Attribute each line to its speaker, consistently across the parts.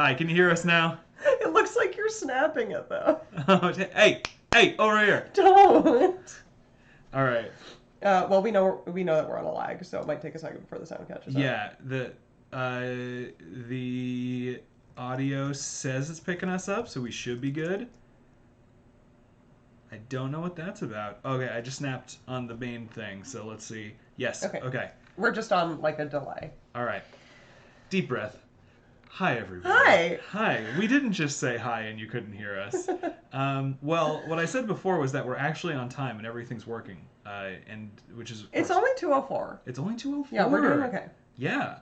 Speaker 1: Hi, can you hear us now?
Speaker 2: It looks like you're snapping it though.
Speaker 1: Oh, hey, over here.
Speaker 2: Don't.
Speaker 1: All right.
Speaker 2: Well, we know that we're on a lag, so it might take a second before the sound catches up.
Speaker 1: Yeah, the audio says it's picking us up, so we should be good. I don't know what that's about. Okay, I just snapped on the main thing, so let's see. Yes.
Speaker 2: Okay,
Speaker 1: Okay.
Speaker 2: we're just on like a delay.
Speaker 1: All right. Deep breath. Hi, everybody.
Speaker 2: Hi.
Speaker 1: Hi. We didn't just say hi and you couldn't hear us. Well, what I said before was that we're actually on time and everything's working, and which is of
Speaker 2: It's
Speaker 1: course
Speaker 2: only 2:04.
Speaker 1: it's only 2:04.
Speaker 2: Yeah, we're doing okay.
Speaker 1: Yeah.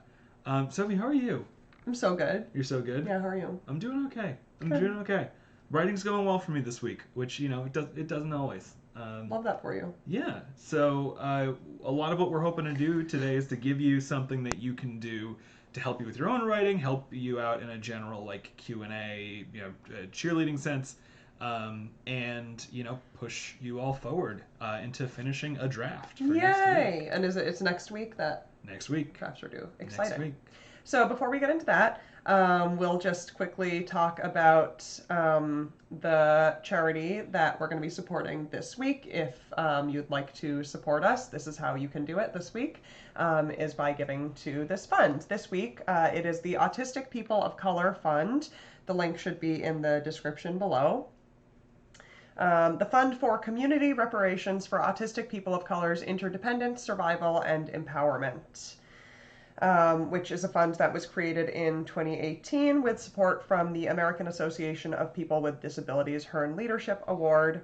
Speaker 1: Sophie, how are you?
Speaker 2: I'm so good.
Speaker 1: You're so good.
Speaker 2: Yeah, how are you?
Speaker 1: I'm doing okay. I'm
Speaker 2: Good.
Speaker 1: doing okay. Writing's going well for me this week, which it doesn't always.
Speaker 2: Love that for you.
Speaker 1: Yeah. So a lot of what we're hoping to do today is to give you something that you can do to help you with your own writing, help you out in a general like Q&A, cheerleading sense, and push you all forward into finishing a draft for next week.
Speaker 2: Yay! And it's next week that
Speaker 1: Next week.
Speaker 2: drafts are due.
Speaker 1: Next
Speaker 2: Exciting.
Speaker 1: week.
Speaker 2: So before we get into that, we'll just quickly talk about the charity that we're going to be supporting this week. If you'd like to support us, this is how you can do it this week, is by giving to this fund. This week, it is the Autistic People of Color Fund. The link should be in the description below. The Fund for Community Reparations for Autistic People of Color's Interdependence, Survival, and Empowerment. Which is a fund that was created in 2018 with support from the American Association of People with Disabilities Hearn Leadership Award.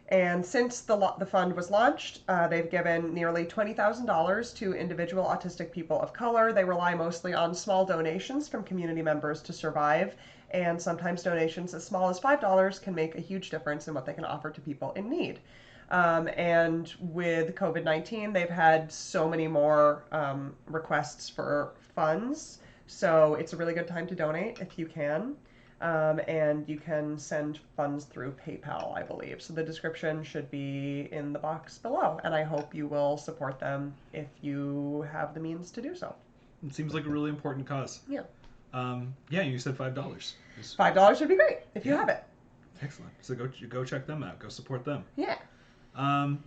Speaker 2: And since the fund was launched, they've given nearly $20,000 to individual autistic people of color. They rely mostly on small donations from community members to survive, and sometimes donations as small as $5 can make a huge difference in what they can offer to people in need. And with COVID-19, they've had so many more requests for funds. So it's a really good time to donate if you can. And you can send funds through PayPal, I believe. So the description should be in the box below. And I hope you will support them if you have the means to do so.
Speaker 1: It seems like a really important cause.
Speaker 2: Yeah.
Speaker 1: Yeah, you said $5.
Speaker 2: $5 would be great if you
Speaker 1: Yeah.
Speaker 2: have it.
Speaker 1: Excellent. So go check them out. Go support them.
Speaker 2: Yeah.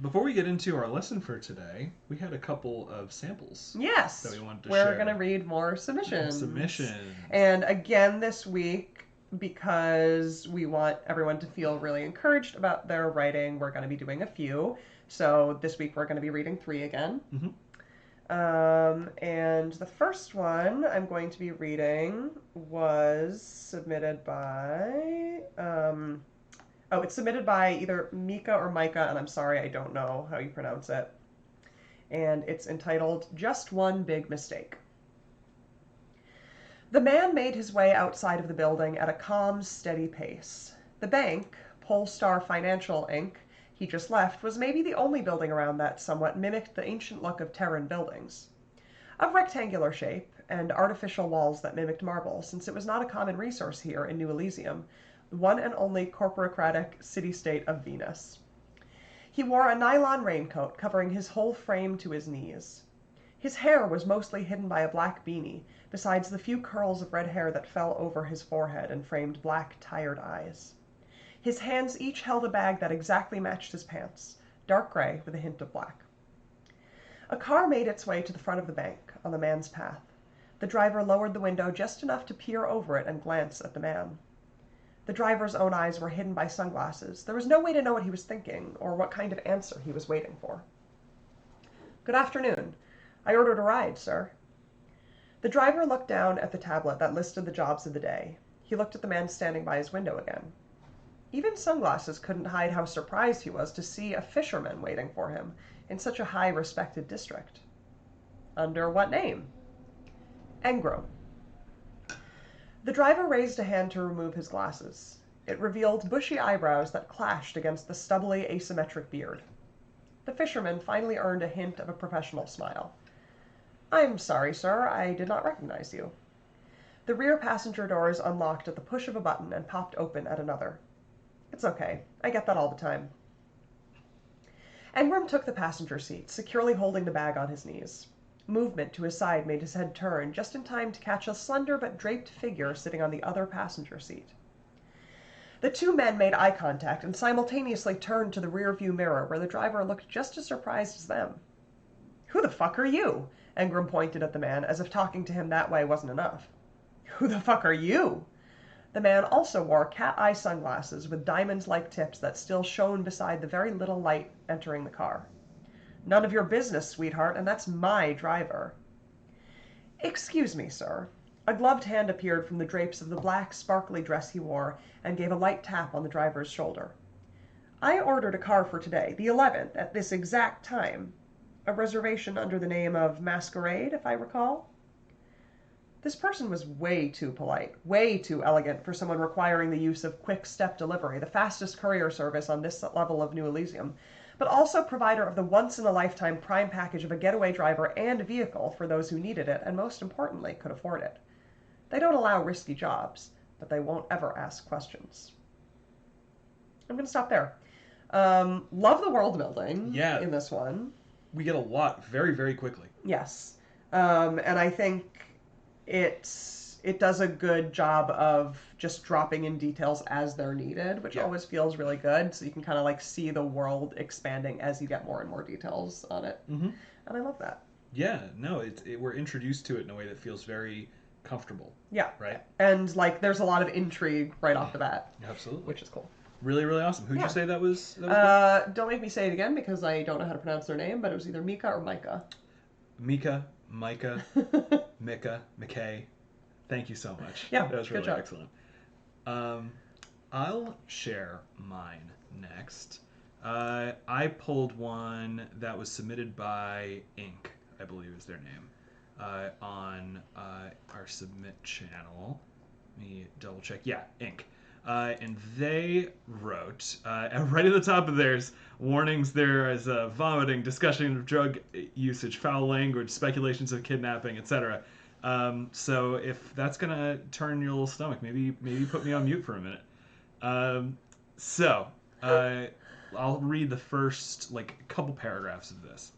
Speaker 1: Before we get into our lesson for today, we had a couple of samples
Speaker 2: Yes.
Speaker 1: that we wanted to
Speaker 2: We're
Speaker 1: share.
Speaker 2: going to read more submissions.
Speaker 1: Submissions.
Speaker 2: And again this week, because we want everyone to feel really encouraged about their writing, we're going to be doing a few. So this week we're going to be reading 3 again.
Speaker 1: Mm-hmm.
Speaker 2: And the first one I'm going to be reading was submitted by... it's submitted by either Mika or Micah, and I'm sorry, I don't know how you pronounce it. And it's entitled, Just One Big Mistake. The man made his way outside of the building at a calm, steady pace. The bank, Polestar Financial, Inc., he just left, was maybe the only building around that somewhat mimicked the ancient look of Terran buildings. Of rectangular shape, and artificial walls that mimicked marble, since it was not a common resource here in New Elysium, the one and only corporocratic city-state of Venus. He wore a nylon raincoat covering his whole frame to his knees. His hair was mostly hidden by a black beanie, besides the few curls of red hair that fell over his forehead and framed black, tired eyes. His hands each held a bag that exactly matched his pants, dark gray with a hint of black. A car made its way to the front of the bank, on the man's path. The driver lowered the window just enough to peer over it and glance at the man. The driver's own eyes were hidden by sunglasses. There was no way to know what he was thinking, or what kind of answer he was waiting for. "Good afternoon. I ordered a ride, sir." The driver looked down at the tablet that listed the jobs of the day. He looked at the man standing by his window again. Even sunglasses couldn't hide how surprised he was to see a fisherman waiting for him in such a high respected district. "Under what name?" "Engro." The driver raised a hand to remove his glasses. It revealed bushy eyebrows that clashed against the stubbly, asymmetric beard. The fisherman finally earned a hint of a professional smile. "I'm sorry, sir, I did not recognize you." The rear passenger doors unlocked at the push of a button and popped open at another. "It's okay. I get that all the time." Engram took the passenger seat, securely holding the bag on his knees. movement to his side made his head turn, just in time to catch a slender but draped figure sitting on the other passenger seat. The two men made eye contact and simultaneously turned to the rearview mirror, where the driver looked just as surprised as them. "Who the fuck are you?" Ingram pointed at the man, as if talking to him that way wasn't enough. "Who the fuck are you?" The man also wore cat-eye sunglasses with diamonds-like tips that still shone beside the very little light entering the car. "None of your business, sweetheart, and that's my driver." "Excuse me, sir." A gloved hand appeared from the drapes of the black, sparkly dress he wore and gave a light tap on the driver's shoulder. "I ordered a car for today, the 11th, at this exact time. A reservation under the name of Masquerade, if I recall." This person was way too polite, way too elegant for someone requiring the use of Quick Step Delivery, the fastest courier service on this level of New Elysium, but also provider of the once-in-a-lifetime prime package of a getaway driver and vehicle for those who needed it and, most importantly, could afford it. They don't allow risky jobs, but they won't ever ask questions. I'm going to stop there. Love the world building in this one.
Speaker 1: We get a lot very, very quickly.
Speaker 2: Yes. And I think it does a good job of just dropping in details as they're needed, which always feels really good. So you can kind of like see the world expanding as you get more and more details on it.
Speaker 1: Mm-hmm.
Speaker 2: And I love that.
Speaker 1: Yeah, no, we're introduced to it in a way that feels very comfortable.
Speaker 2: Yeah.
Speaker 1: Right?
Speaker 2: And like there's a lot of intrigue right off the bat.
Speaker 1: Absolutely.
Speaker 2: Which is cool.
Speaker 1: Really, really awesome. Who'd you say that was?
Speaker 2: Don't make me say it again because I don't know how to pronounce their name, but it was either Mika or Micah.
Speaker 1: Micah, Mika, McKay. Thank you so much.
Speaker 2: Yeah,
Speaker 1: that was really
Speaker 2: good job.
Speaker 1: Excellent. I'll share mine next. I pulled one that was submitted by Inc., I believe is their name, on our submit channel. Let me double check. Yeah, Inc. And they wrote, right at the top of theirs, warnings there is vomiting, discussion of drug usage, foul language, speculations of kidnapping, etc. So if that's going to turn your little stomach, maybe put me on mute for a minute. I'll read the first couple paragraphs of this.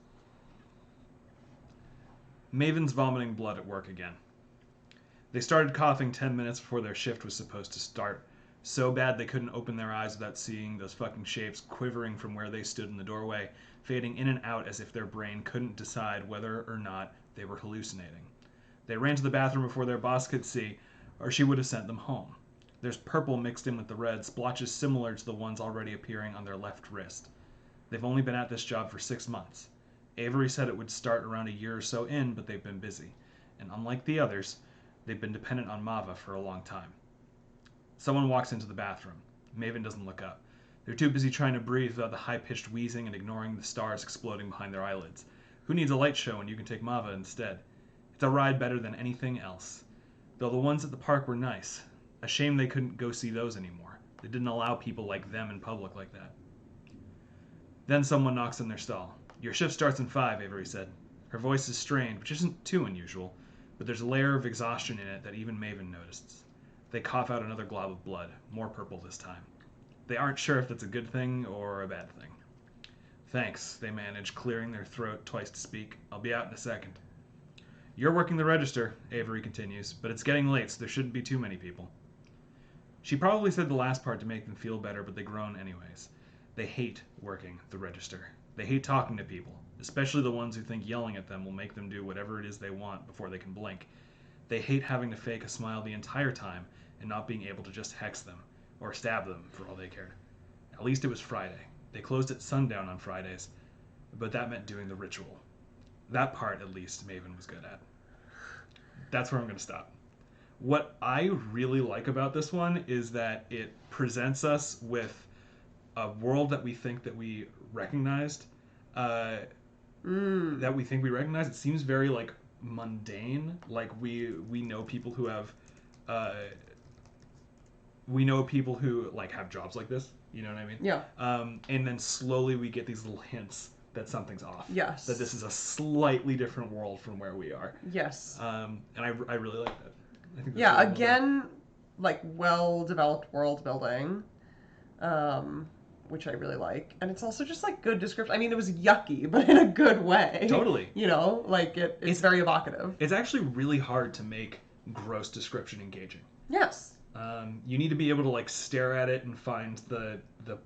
Speaker 1: Maven's vomiting blood at work again. They started coughing 10 minutes before their shift was supposed to start. So bad they couldn't open their eyes without seeing those fucking shapes quivering from where they stood in the doorway, fading in and out as if their brain couldn't decide whether or not they were hallucinating. They ran to the bathroom before their boss could see, or she would have sent them home. There's purple mixed in with the red, splotches similar to the ones already appearing on their left wrist. They've only been at this job for 6 months. Avery said it would start around a year or so in, but they've been busy. And unlike the others, they've been dependent on Mava for a long time. Someone walks into the bathroom. Maven doesn't look up. They're too busy trying to breathe without the high-pitched wheezing and ignoring the stars exploding behind their eyelids. Who needs a light show when you can take Mava instead? It's a ride better than anything else. Though the ones at the park were nice. A shame they couldn't go see those anymore. They didn't allow people like them in public like that. Then someone knocks on their stall. Your shift starts in 5, Avery said. Her voice is strained, which isn't too unusual, but there's a layer of exhaustion in it that even Maven noticed. They cough out another glob of blood, more purple this time. They aren't sure if that's a good thing or a bad thing. Thanks, they manage, clearing their throat twice to speak. I'll be out in a second. You're working the register, Avery continues, but it's getting late, so there shouldn't be too many people. She probably said the last part to make them feel better, but they groan anyways. They hate working the register. They hate talking to people, especially the ones who think yelling at them will make them do whatever it is they want before they can blink. They hate having to fake a smile the entire time and not being able to just hex them, or stab them for all they cared. At least it was Friday. They closed at sundown on Fridays, but that meant doing the ritual. That part, at least, Maven was good at. That's where I'm going to stop. What I really like about this one is that it presents us with a world that we think that we recognized, It seems very, mundane. We know people who have have jobs like this, you know what I mean?
Speaker 2: Yeah.
Speaker 1: And then slowly we get these little hints that something's off.
Speaker 2: Yes.
Speaker 1: That this is a slightly different world from where we are.
Speaker 2: Yes.
Speaker 1: And I really like that. I think
Speaker 2: yeah,
Speaker 1: really
Speaker 2: again, well-developed world building. which I really like. And it's also just like good description. I mean, it was yucky, but in a good way.
Speaker 1: Totally.
Speaker 2: You know, like it's very evocative.
Speaker 1: It's actually really hard to make gross description engaging.
Speaker 2: Yes.
Speaker 1: You need to be able to like stare at it and find the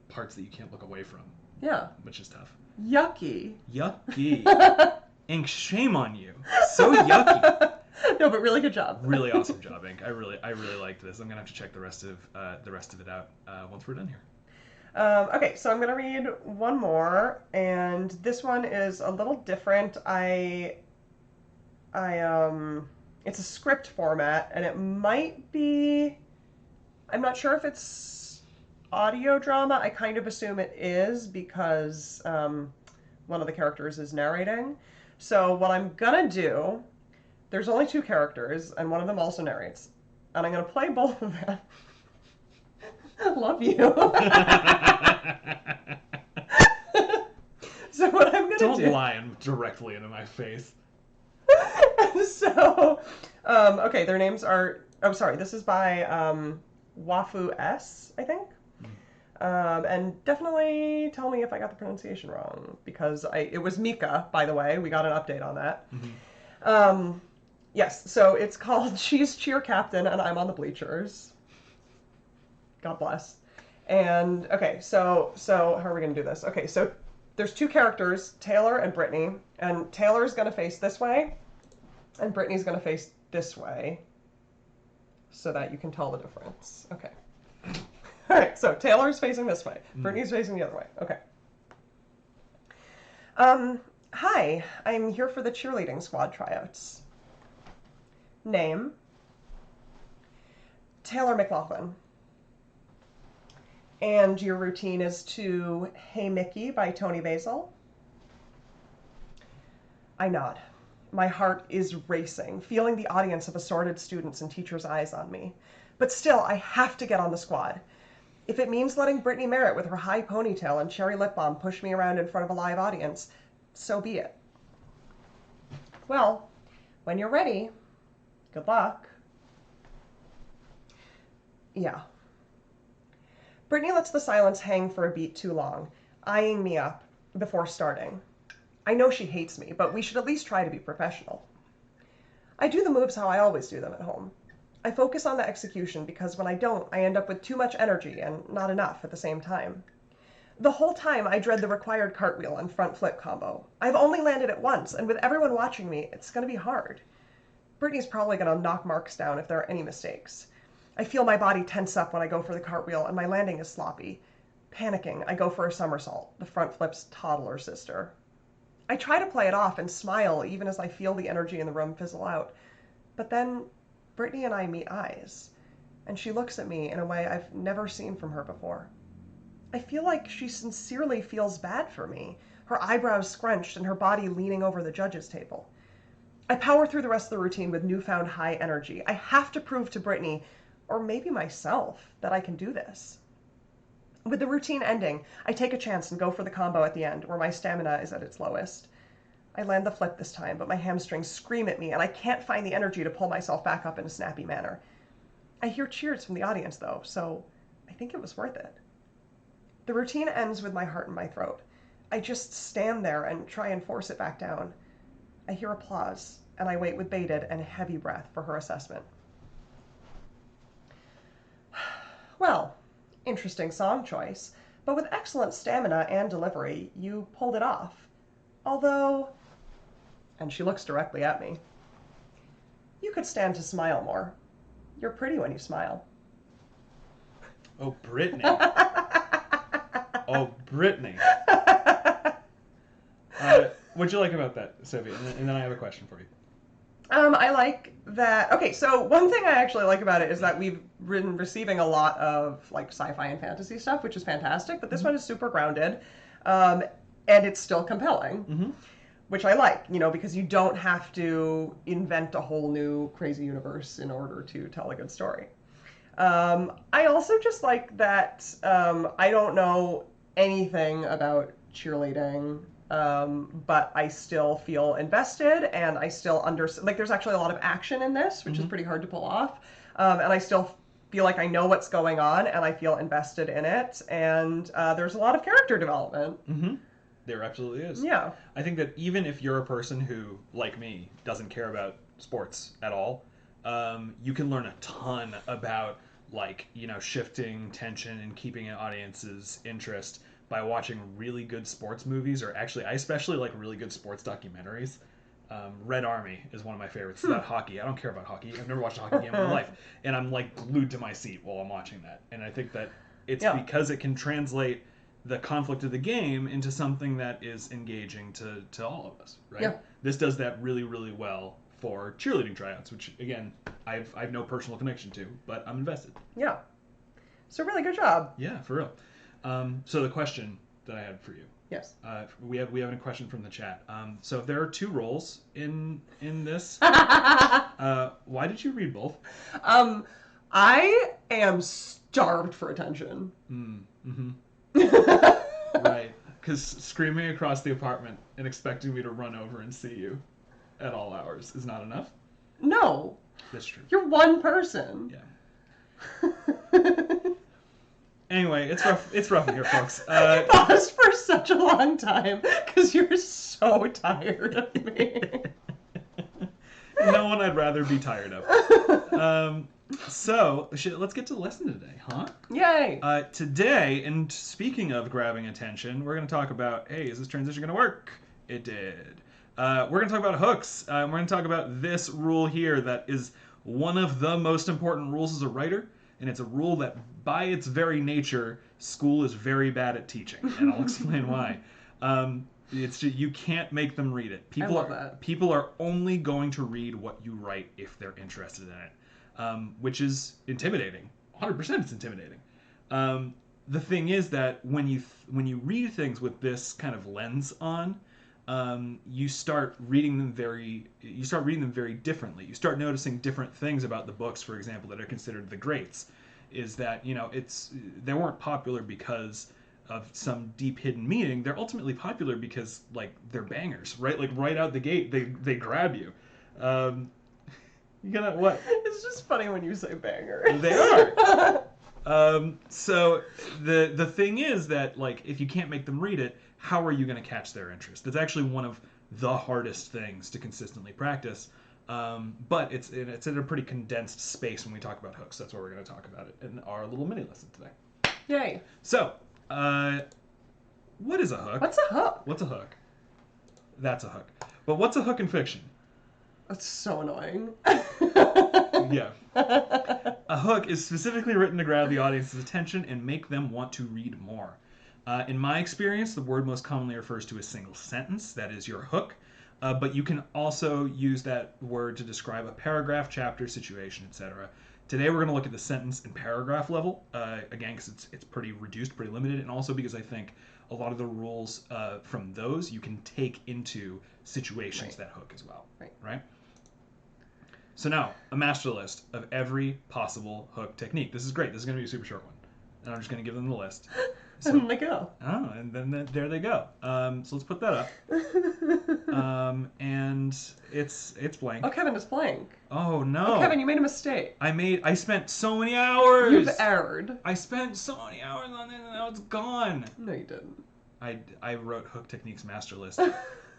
Speaker 1: parts that you can't look away from.
Speaker 2: Yeah.
Speaker 1: Which is tough.
Speaker 2: Yucky.
Speaker 1: Yucky. Ink, shame on you. So yucky.
Speaker 2: No, but really good job.
Speaker 1: Really awesome job, Ink. I really liked this. I'm gonna have to check the rest of it out once we're done here.
Speaker 2: Okay, so I'm gonna read one more, and this one is a little different. It's a script format, and it might be. I'm not sure if it's audio drama. I kind of assume it is because one of the characters is narrating. So what I'm gonna do, there's only 2 characters, and one of them also narrates, and I'm gonna play both of them. Love you. So what I'm gonna do?
Speaker 1: Don't lie directly into my face.
Speaker 2: So, okay, their names are. Oh, sorry. This is by Wafu S, I think. And definitely tell me if I got the pronunciation wrong, because it was Mika, by the way. We got an update on that. Mm-hmm. Yes, so it's called She's Cheer Captain and I'm on the Bleachers. God bless. And, okay, so how are we going to do this? Okay, so there's 2 characters, Taylor and Brittany, and Taylor's going to face this way, and Brittany's going to face this way, so that you can tell the difference. Okay. All right, so Taylor's facing this way. Brittany's facing the other way. Okay. Hi, I'm here for the cheerleading squad tryouts. Name? Taylor McLaughlin. And your routine is to Hey Mickey by Tony Basil. I nod. My heart is racing, feeling the audience of assorted students and teachers' eyes on me. But still, I have to get on the squad. If it means letting Brittany Merritt with her high ponytail and cherry lip balm push me around in front of a live audience, so be it. Well, when you're ready, good luck. Yeah. Brittany lets the silence hang for a beat too long, eyeing me up before starting. I know she hates me, but we should at least try to be professional. I do the moves how I always do them at home. I focus on the execution because when I don't, I end up with too much energy and not enough at the same time. The whole time I dread the required cartwheel and front flip combo. I've only landed it once, and with everyone watching me, it's going to be hard. Brittany's probably going to knock marks down if there are any mistakes. I feel my body tense up when I go for the cartwheel, and my landing is sloppy. Panicking, I go for a somersault, the front flip's toddler sister. I try to play it off and smile even as I feel the energy in the room fizzle out. But then Brittany and I meet eyes, and she looks at me in a way I've never seen from her before. I feel like she sincerely feels bad for me, her eyebrows scrunched and her body leaning over the judges' table. I power through the rest of the routine with newfound high energy. I have to prove to Brittany, or maybe myself, that I can do this. With the routine ending, I take a chance and go for the combo at the end, where my stamina is at its lowest. I land the flip this time, but my hamstrings scream at me, and I can't find the energy to pull myself back up in a snappy manner. I hear cheers from the audience, though, so I think it was worth it. The routine ends with my heart in my throat. I just stand there and try and force it back down. I hear applause, and I wait with bated and heavy breath for her assessment. Well, interesting song choice, but with excellent stamina and delivery, you pulled it off. Although, and she looks directly at me, you could stand to smile more. You're pretty when you smile.
Speaker 1: Oh, Brittany. Oh, Brittany. What'd you like about that, Sophie? And then I have a question for you.
Speaker 2: I like that. Okay, so one thing I actually like about it is that we've been receiving a lot of like sci-fi and fantasy stuff, which is fantastic. But this one is super grounded, and it's still compelling, which I like. You know, because you don't have to invent a whole new crazy universe in order to tell a good story. I also just like that I don't know anything about cheerleading. But I still feel invested, and I still understand. Like, there's actually a lot of action in this, which is pretty hard to pull off. And I still feel like I know what's going on and I feel invested in it. And there's a lot of character development.
Speaker 1: Mm-hmm. There absolutely is.
Speaker 2: Yeah.
Speaker 1: I think that even if you're a person who, like me, doesn't care about sports at all, you can learn a ton about, like, shifting tension and keeping an audience's interest by watching really good sports movies, or actually, I especially like really good sports documentaries. Red Army is one of my favorites. It's about hockey. I don't care about hockey. I've never watched a hockey game in my life, and I'm like glued to my seat while I'm watching that. And I think that it's because it can translate the conflict of the game into something that is engaging to all of us, right?
Speaker 2: Yeah.
Speaker 1: This does that really, really well for cheerleading tryouts, which, again, I've no personal connection to, but I'm invested.
Speaker 2: Yeah. So really good job.
Speaker 1: Yeah, for real. So the question that I had for you.
Speaker 2: Yes.
Speaker 1: We have a question from the chat. So if there are 2 roles in this, why did you read both?
Speaker 2: I am starved for attention.
Speaker 1: Mm-hmm. Right, because screaming across the apartment and expecting me to run over and see you at all hours is not enough.
Speaker 2: No.
Speaker 1: That's true.
Speaker 2: You're one person.
Speaker 1: Yeah. Anyway, it's rough. It's rough here, folks.
Speaker 2: You paused for such a long time because you're so tired of me.
Speaker 1: No one I'd rather be tired of. So, let's get to the lesson today, huh?
Speaker 2: Yay!
Speaker 1: Today, and speaking of grabbing attention, we're going to talk about, hey, is this transition going to work? It did. We're going to talk about hooks. We're going to talk about this rule here that is one of the most important rules as a writer, and it's a rule that, by its very nature, school is very bad at teaching, and I'll explain why. It's just, you can't make them read it. People are only going to read what you write if they're interested in it. Which is intimidating. 100% it's intimidating. The thing is that when you read things with this kind of lens on, you start reading them very differently. You start noticing different things about the books, for example, that are considered the greats. Is that they weren't popular because of some deep hidden meaning. They're ultimately popular because, like, they're bangers, right? Like, right out the gate, they grab you. You gonna what?
Speaker 2: It's just funny when you say banger.
Speaker 1: They are. So the thing is that, like, if you can't make them read it, how are you going to catch their interest? That's actually one of the hardest things to consistently practice. But it's in a pretty condensed space when we talk about hooks. That's why we're going to talk about it in our little mini lesson today.
Speaker 2: Yay!
Speaker 1: So, what is a hook?
Speaker 2: What's a hook?
Speaker 1: What's a hook? That's a hook. But what's a hook in fiction?
Speaker 2: That's so annoying.
Speaker 1: Yeah. A hook is specifically written to grab the audience's attention and make them want to read more. In my experience, the word most commonly refers to a single sentence, that is your hook, but you can also use that word to describe a paragraph, chapter, situation, etc. Today we're going to look at the sentence and paragraph level, again, because it's pretty reduced, pretty limited, and also because I think a lot of the rules from those you can take into situations that hook as well. Right? So now, a master list of every possible hook technique. This is great. This is going to be a super short one. And I'm just going to give them the list. So,
Speaker 2: and they go.
Speaker 1: Oh, and then there they go. So let's put that up. And it's blank.
Speaker 2: Oh, Kevin, it's blank.
Speaker 1: Oh, no.
Speaker 2: Oh, Kevin, you made a mistake.
Speaker 1: I spent so many hours.
Speaker 2: You've erred.
Speaker 1: I spent so many hours on it, and now it's gone.
Speaker 2: No, you didn't.
Speaker 1: I wrote Hook Techniques Master List, and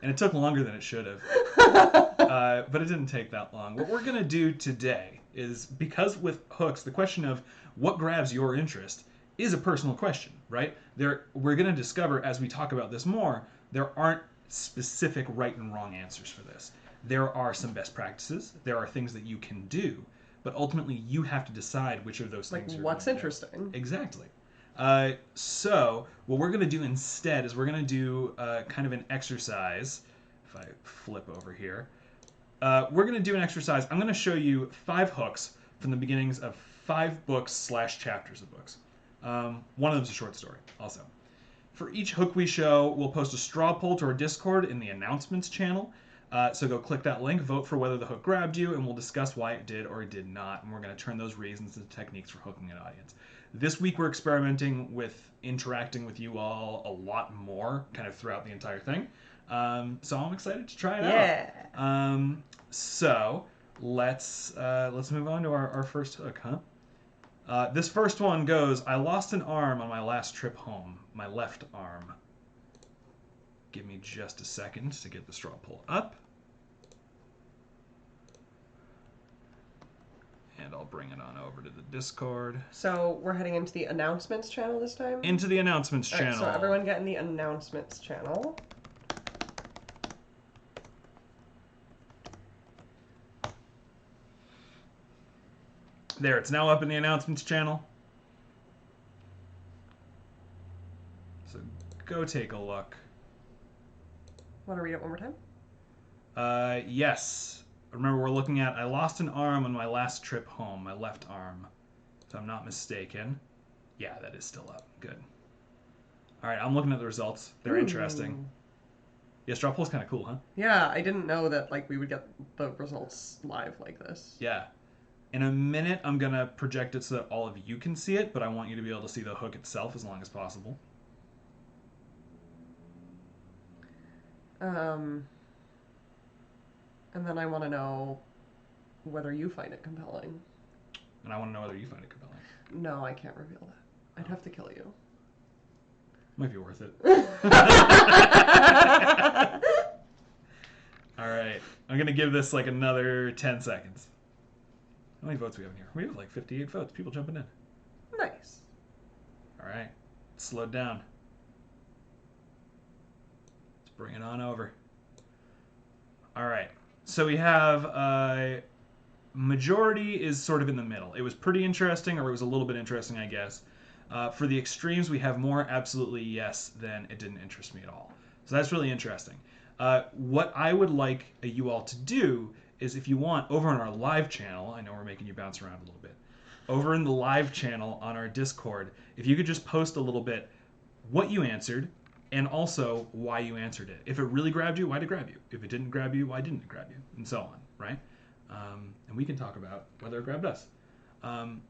Speaker 1: it took longer than it should have. But it didn't take that long. What we're going to do today is, because with hooks, the question of what grabs your interest is a personal question, right? We're going to discover, as we talk about this more, there aren't specific right and wrong answers for this. There are some best practices. There are things that you can do. But ultimately, you have to decide which of those things you're
Speaker 2: what's
Speaker 1: going to
Speaker 2: interesting.
Speaker 1: do. Exactly. So what we're going to do instead is we're going to do kind of an exercise. If I flip over here. We're going to do an exercise. I'm going to show you 5 hooks from the beginnings of 5 books / chapters of books. One of them is a short story, also. For each hook we show, we'll post a straw poll to our Discord in the announcements channel. So go click that link, vote for whether the hook grabbed you, and we'll discuss why it did or it did not. And we're going to turn those reasons into techniques for hooking an audience. This week we're experimenting with interacting with you all a lot more, kind of throughout the entire thing. So I'm excited to try it out. So let's move on to our first hook, huh? This first one goes, I lost an arm on my last trip home. My left arm. Give me just a second to get the straw poll up. And I'll bring it on over to the Discord.
Speaker 2: So we're heading into the announcements channel this time?
Speaker 1: Into the announcements
Speaker 2: All
Speaker 1: channel.
Speaker 2: Right, so everyone get in the announcements channel.
Speaker 1: There, it's now up in the announcements channel. So go take a look.
Speaker 2: Want to read it one more time?
Speaker 1: Yes. Remember, we're looking at, I lost an arm on my last trip home, my left arm. If I'm not mistaken. Yeah, that is still up. Good. All right, I'm looking at the results. They're interesting. Yeah, straw poll's kind of cool, huh?
Speaker 2: Yeah, I didn't know that we would get the results live like this.
Speaker 1: Yeah. In a minute, I'm going to project it so that all of you can see it, but I want you to be able to see the hook itself as long as possible.
Speaker 2: And then I want to know whether you find it compelling.
Speaker 1: And I want to know whether you find it compelling.
Speaker 2: No, I can't reveal that. I'd have to kill you.
Speaker 1: Might be worth it. All right. I'm going to give this another 10 seconds. How many votes do we have in here? We have 58 votes. People jumping in.
Speaker 2: Nice.
Speaker 1: All right. Slowed down. Let's bring it on over. All right. So we have majority is sort of in the middle. It was pretty interesting, or it was a little bit interesting, I guess. For the extremes, we have more absolutely yes than it didn't interest me at all. So that's really interesting. What I would like you all to do is, if you want, over on our live channel, I know we're making you bounce around a little bit, over in the live channel on our Discord, if you could just post a little bit what you answered and also why you answered it. If it really grabbed you, why did it grab you? If it didn't grab you, why didn't it grab you? And so on, right? And we can talk about whether it grabbed us. I'm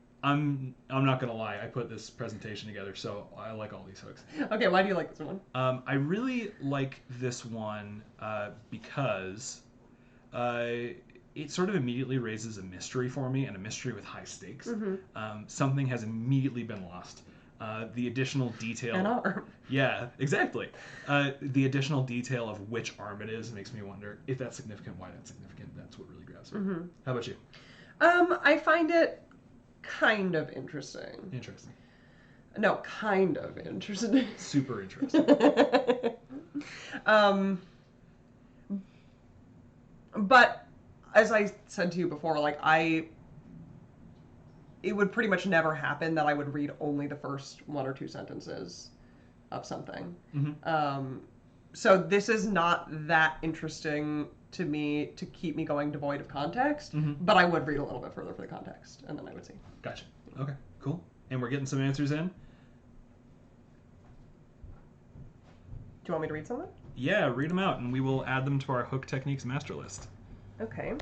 Speaker 1: not gonna lie. I put this presentation together, so I like all these hooks.
Speaker 2: Okay, why do you like this one?
Speaker 1: I really like this one because it sort of immediately raises a mystery for me, and a mystery with high stakes.
Speaker 2: Mm-hmm.
Speaker 1: Something has immediately been lost. The additional detail.
Speaker 2: An arm.
Speaker 1: Yeah, exactly. The additional detail of which arm it is makes me wonder if that's significant, why that's significant. That's what really grabs me.
Speaker 2: Mm-hmm.
Speaker 1: How about you?
Speaker 2: I find it kind of interesting.
Speaker 1: Interesting.
Speaker 2: No, kind of interesting.
Speaker 1: Super interesting.
Speaker 2: But as I said to you before, it would pretty much never happen that I would read only the first one or two sentences of something.
Speaker 1: Mm-hmm.
Speaker 2: So this is not that interesting to me to keep me going devoid of context, but I would read a little bit further for the context, and then I would see.
Speaker 1: Gotcha. Okay, cool. And we're getting some answers in?
Speaker 2: Do you want me to read something?
Speaker 1: Yeah, read them out, and we will add them to our Hook Techniques master list.
Speaker 2: Okay.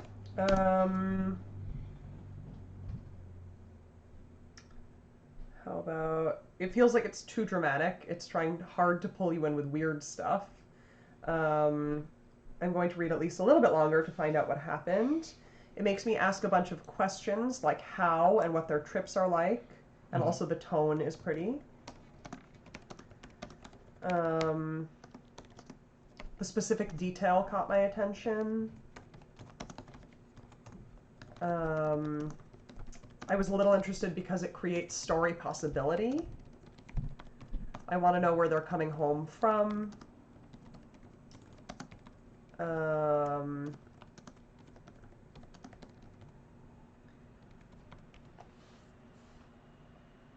Speaker 2: How about, it feels like it's too dramatic. It's trying hard to pull you in with weird stuff. I'm going to read at least a little bit longer to find out what happened. It makes me ask a bunch of questions, like how and what their trips are like, and also the tone is pretty. The specific detail caught my attention. I was a little interested because it creates story possibility. I want to know where they're coming home from.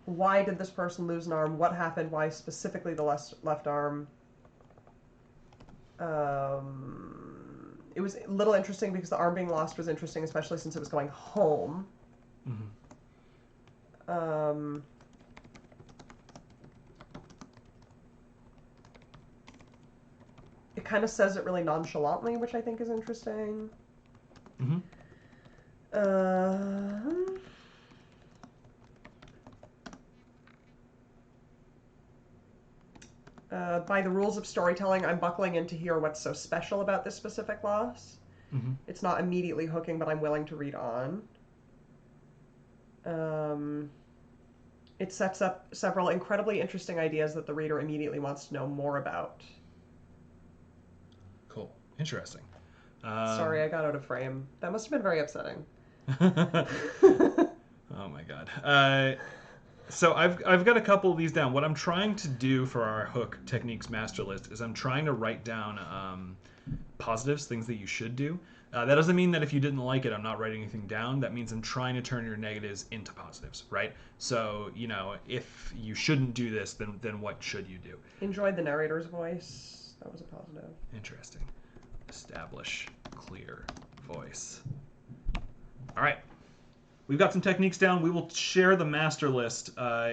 Speaker 2: Why did this person lose an arm? What happened? Why specifically the left arm? It was a little interesting because the arm being lost was interesting, especially since it was going home. It kind of says it really nonchalantly, which I think is interesting. By the rules of storytelling, I'm buckling in to hear what's so special about this specific loss. It's not immediately hooking, but I'm willing to read on. It sets up several incredibly interesting ideas that the reader immediately wants to know more about.
Speaker 1: Cool. Interesting.
Speaker 2: Sorry, I got out of frame. That must have been very upsetting.
Speaker 1: Oh my god. So I've got a couple of these down. What I'm trying to do for our hook techniques master list is I'm trying to write down positives, things that you should do. That doesn't mean that if you didn't like it, I'm not writing anything down. That means I'm trying to turn your negatives into positives, right? So, if you shouldn't do this, then what should you do?
Speaker 2: Enjoyed the narrator's voice. That was a positive.
Speaker 1: Interesting. Establish clear voice. All right. We've got some techniques down. We will share the master list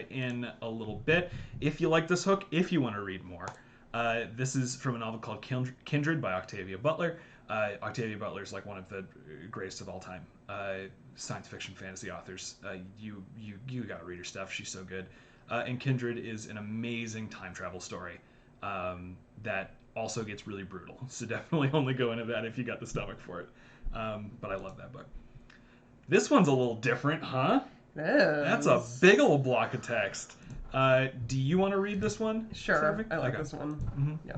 Speaker 1: in a little bit. If you like this hook, if you want to read more, this is from a novel called Kindred by Octavia Butler. Octavia Butler is like one of the greatest of all time science fiction fantasy authors. You gotta read her stuff. She's so good. And Kindred is an amazing time travel story that also gets really brutal. So definitely only go into that if you got the stomach for it. But I love that book. This one's a little different, huh? That's a big old block of text. Do you want to read this one?
Speaker 2: Sure.
Speaker 1: Sophie?
Speaker 2: I like this one. Mm-hmm. Yeah.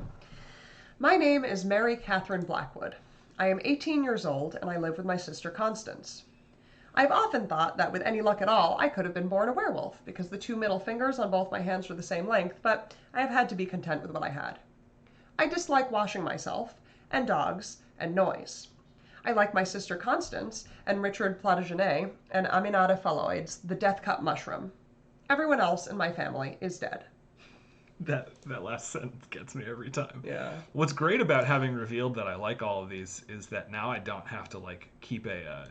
Speaker 2: My name is Mary Catherine Blackwood. I am 18 years old and I live with my sister Constance. I've often thought that with any luck at all, I could have been born a werewolf because the 2 middle fingers on both my hands were the same length, but I have had to be content with what I had. I dislike washing myself, and dogs, and noise. I like my sister Constance, and Richard Plantagenet, and Aminata phalloides, the death cup mushroom. Everyone else in my family is dead.
Speaker 1: That last sentence gets me every time.
Speaker 2: Yeah.
Speaker 1: What's great about having revealed that I like all of these is that now I don't have to keep a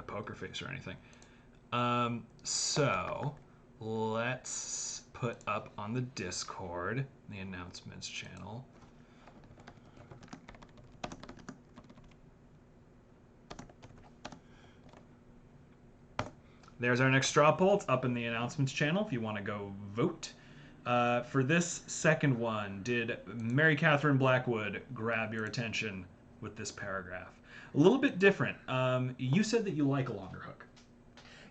Speaker 1: poker face or anything. So let's put up on the Discord, the announcements channel. There's our next straw poll. It's up in the announcements channel if you want to go vote. For this second one, did Mary Catherine Blackwood grab your attention with this paragraph? A little bit different. You said that you like a longer hook.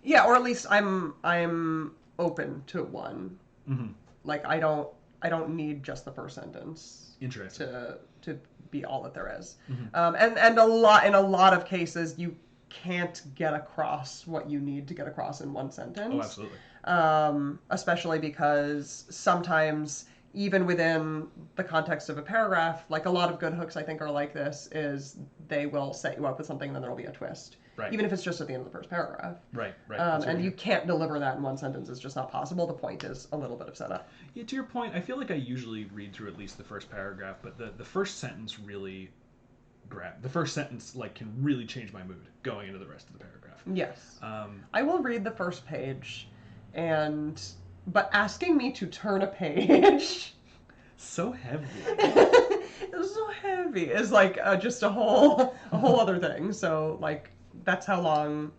Speaker 2: Yeah, or at least I'm open to one.
Speaker 1: Mm-hmm.
Speaker 2: Like I don't need just the first sentence.
Speaker 1: Interesting.
Speaker 2: To be all that there is.
Speaker 1: Mm-hmm.
Speaker 2: And in a lot of cases you can't get across what you need to get across in one sentence.
Speaker 1: Oh, absolutely.
Speaker 2: Especially because sometimes, even within the context of a paragraph, like a lot of good hooks I think are like this, is they will set you up with something and then there will be a twist.
Speaker 1: Right.
Speaker 2: Even if it's just at the end of the first paragraph.
Speaker 1: Right.
Speaker 2: And you can't deliver that in one sentence. It's just not possible. The point is a little bit of setup.
Speaker 1: Yeah, to your point, I feel like I usually read through at least the first paragraph, but the first sentence really the first sentence can really change my mood going into the rest of the paragraph.
Speaker 2: Yes. I will read the first page, but asking me to turn a page
Speaker 1: so heavy.
Speaker 2: It's so heavy. It's just a whole other thing. So that's how long.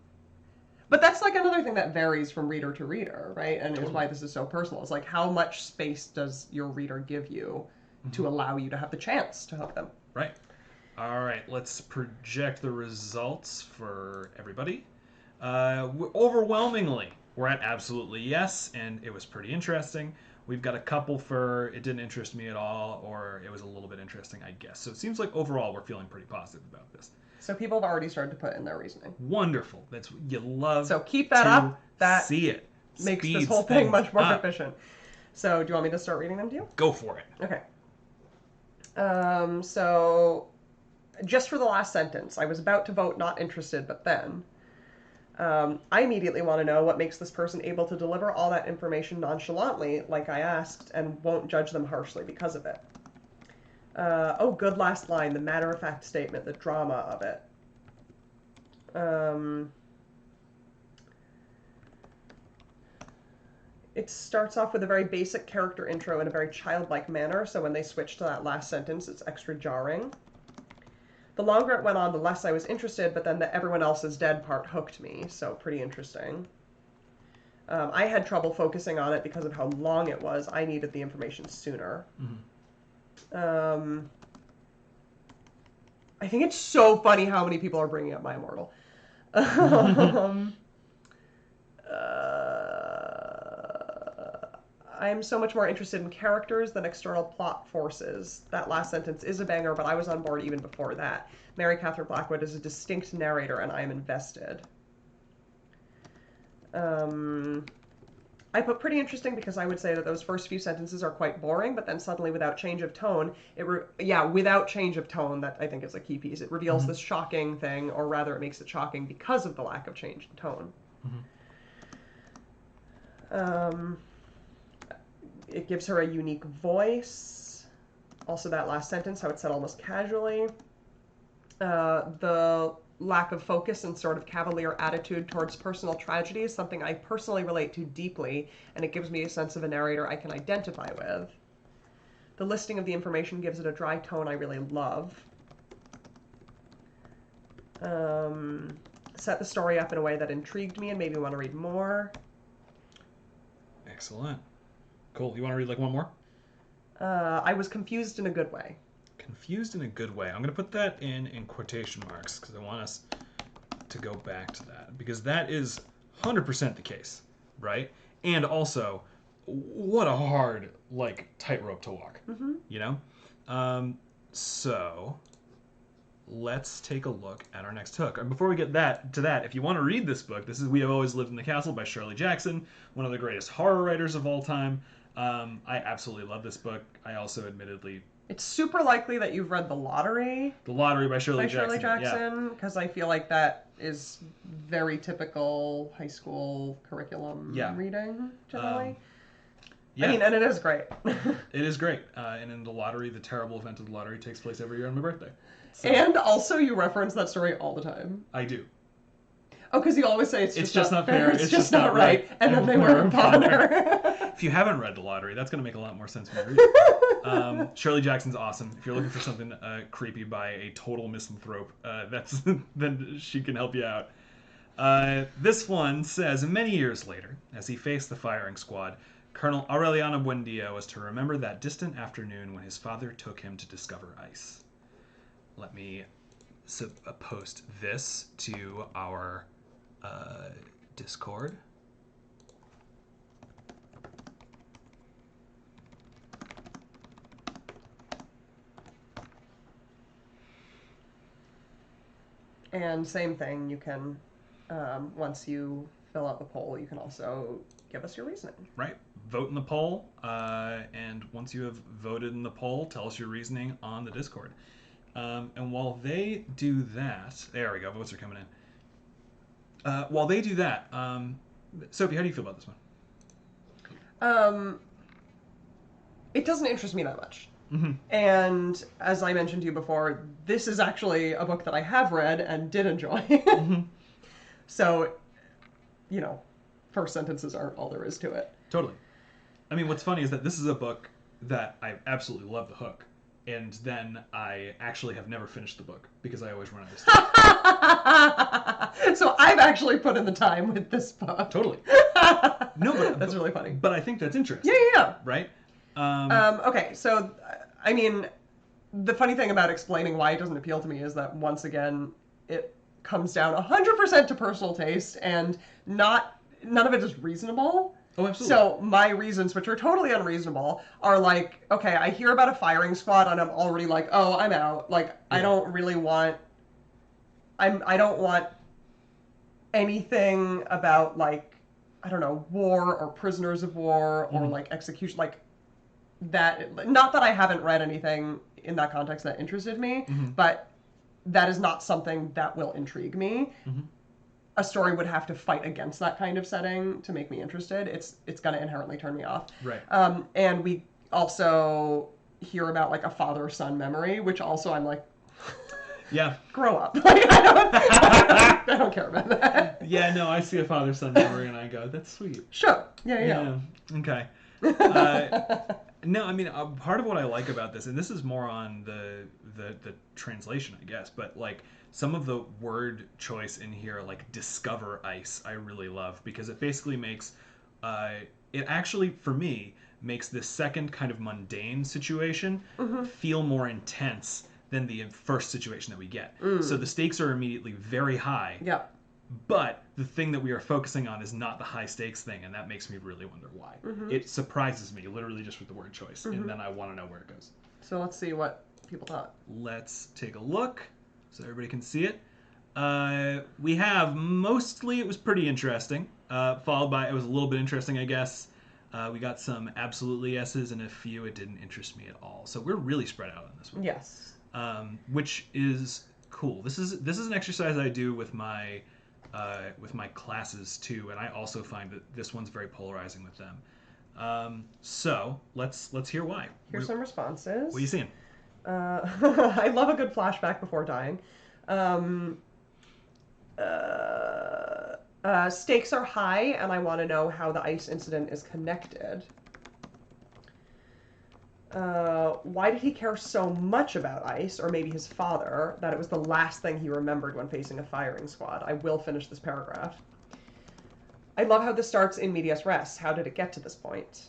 Speaker 2: But that's another thing that varies from reader to reader, right? And totally. Is why this is so personal. It's how much space does your reader give you to allow you to have the chance to hook them?
Speaker 1: Right. All right, let's project the results for everybody. Overwhelmingly, we're at absolutely yes, and it was pretty interesting. We've got a couple for it didn't interest me at all, or it was a little bit interesting, I guess. So it seems like overall we're feeling pretty positive about this.
Speaker 2: So people have already started to put in their reasoning.
Speaker 1: Wonderful. That's you love.
Speaker 2: So keep that up. That
Speaker 1: see it
Speaker 2: makes this whole thing much more efficient. So do you want me to start reading them to you?
Speaker 1: Go for it.
Speaker 2: Okay. So just for the last sentence, I was about to vote not interested, but then I immediately want to know what makes this person able to deliver all that information nonchalantly, like I asked, and won't judge them harshly because of it. Good last line, the matter-of-fact statement, the drama of it. It starts off with a very basic character intro in a very childlike manner, so when they switch to that last sentence, it's extra jarring. The longer it went on, the less I was interested, but then the everyone else is dead part hooked me, so pretty interesting. I had trouble focusing on it because of how long it was. I needed the information sooner. Mm-hmm. I think it's so funny how many people are bringing up My Immortal. 'Cause, I'm so much more interested in characters than external plot forces. That last sentence is a banger, but I was on board even before that. Mary Catherine Blackwood is a distinct narrator, and I am invested. I put pretty interesting because I would say that those first few sentences are quite boring, but then suddenly, without change of tone, without change of tone, that I think is a key piece. It reveals this shocking thing, or rather, it makes it shocking because of the lack of change in tone. It gives her a unique voice. Also, that last sentence, how it's said almost casually. The lack of focus and sort of cavalier attitude towards personal tragedy is something I personally relate to deeply, and it gives me a sense of a narrator I can identify with. The listing of the information gives it a dry tone I really love. Set the story up in a way that intrigued me and made me want to read more.
Speaker 1: Excellent. Cool. You want to read like one more?
Speaker 2: I was confused in a good way.
Speaker 1: Confused in a good way. I'm going to put that in quotation marks because I want us to go back to that, because that is 100% the case, right? And also, what a hard, like, tightrope to walk, you know? So, let's take a look at our next hook. And before we get to that, if you want to read this book, this is We Have Always Lived in the Castle by Shirley Jackson, one of the greatest horror writers of all time. I absolutely love this book. I also admittedly...
Speaker 2: It's super likely that you've read The Lottery.
Speaker 1: The Lottery by Shirley Jackson.
Speaker 2: Because I feel like that is very typical high school curriculum reading, generally.
Speaker 1: Yeah.
Speaker 2: I mean, and it is great.
Speaker 1: It is great. And in The Lottery, the terrible event of The Lottery takes place every year on my birthday. So,
Speaker 2: and also, you reference that story all the time.
Speaker 1: I do.
Speaker 2: Oh, because you always say it's just not fair.
Speaker 1: It's just not right.
Speaker 2: And then they were upon her.
Speaker 1: If you haven't read The Lottery, that's going to make a lot more sense when you read it. Shirley Jackson's awesome. If you're looking for something creepy by a total misanthrope, then she can help you out. This one says, many years later, as he faced the firing squad, Colonel Aureliano Buendia was to remember that distant afternoon when his father took him to discover ice. Let me post this to our Discord.
Speaker 2: And same thing, you can, once you fill out the poll, you can also give us your reasoning.
Speaker 1: Right. Vote in the poll, and once you have voted in the poll, tell us your reasoning on the Discord. And while they do that, there we go, votes are coming in. While they do that, Sophie, how do you feel about this one?
Speaker 2: It doesn't interest me that much.
Speaker 1: Mm-hmm.
Speaker 2: And as I mentioned to you before, this is actually a book that I have read and did enjoy. Mm-hmm. So, you know, first sentences aren't all there is to it.
Speaker 1: Totally. I mean, what's funny is that this is a book that I absolutely love the hook. And then I actually have never finished the book because I always run out of stuff.
Speaker 2: So I've actually put in the time with this book.
Speaker 1: Totally. No, but
Speaker 2: that's really funny.
Speaker 1: But I think that's interesting.
Speaker 2: Yeah.
Speaker 1: Right?
Speaker 2: Okay, so, I mean, the funny thing about explaining why it doesn't appeal to me is that, once again, it comes down 100% to personal taste, and none of it is reasonable.
Speaker 1: Oh, absolutely.
Speaker 2: So my reasons, which are totally unreasonable, are like, okay, I hear about a firing squad and I'm already like, oh, I'm out. Like, yeah. I don't want anything about, like, I don't know, war or prisoners of war or like execution, like that. Not that I haven't read anything in that context that interested me, but that is not something that will intrigue me. A story would have to fight against that kind of setting to make me interested. It's going to inherently turn me off.
Speaker 1: Right.
Speaker 2: And we also hear about, like, a father-son memory, which also I'm like,
Speaker 1: yeah,
Speaker 2: grow up. Like, I don't care about that.
Speaker 1: Yeah, no, I see a father-son memory and I go, that's sweet.
Speaker 2: Sure. Yeah.
Speaker 1: Okay. No, I mean, part of what I like about this, and this is more on the translation, I guess, but, like, some of the word choice in here, like discover ice, I really love, because it basically makes, it actually, for me, makes this second kind of mundane situation feel more intense than the first situation that we get. So the stakes are immediately very high.
Speaker 2: Yeah.
Speaker 1: But the thing that we are focusing on is not the high stakes thing, and that makes me really wonder why. It surprises me, literally just with the word choice, and then I want to know where it goes.
Speaker 2: So let's see what people thought.
Speaker 1: Let's take a look so everybody can see it. We have mostly it was pretty interesting, followed by it was a little bit interesting, I guess. We got some absolutely yeses and a few it didn't interest me at all. So we're really spread out on this one.
Speaker 2: Yes.
Speaker 1: Which is cool. This is an exercise I do with my classes too, and I also find that this one's very polarizing with them. So let's hear why.
Speaker 2: Here's some responses.
Speaker 1: What are you seeing?
Speaker 2: I love a good flashback before dying. Stakes are high, and I want to know how the ice incident is connected. Why did he care so much about ice, or maybe his father, that it was the last thing he remembered when facing a firing squad? I will finish this paragraph. I love how this starts in medias res. How did it get to this point?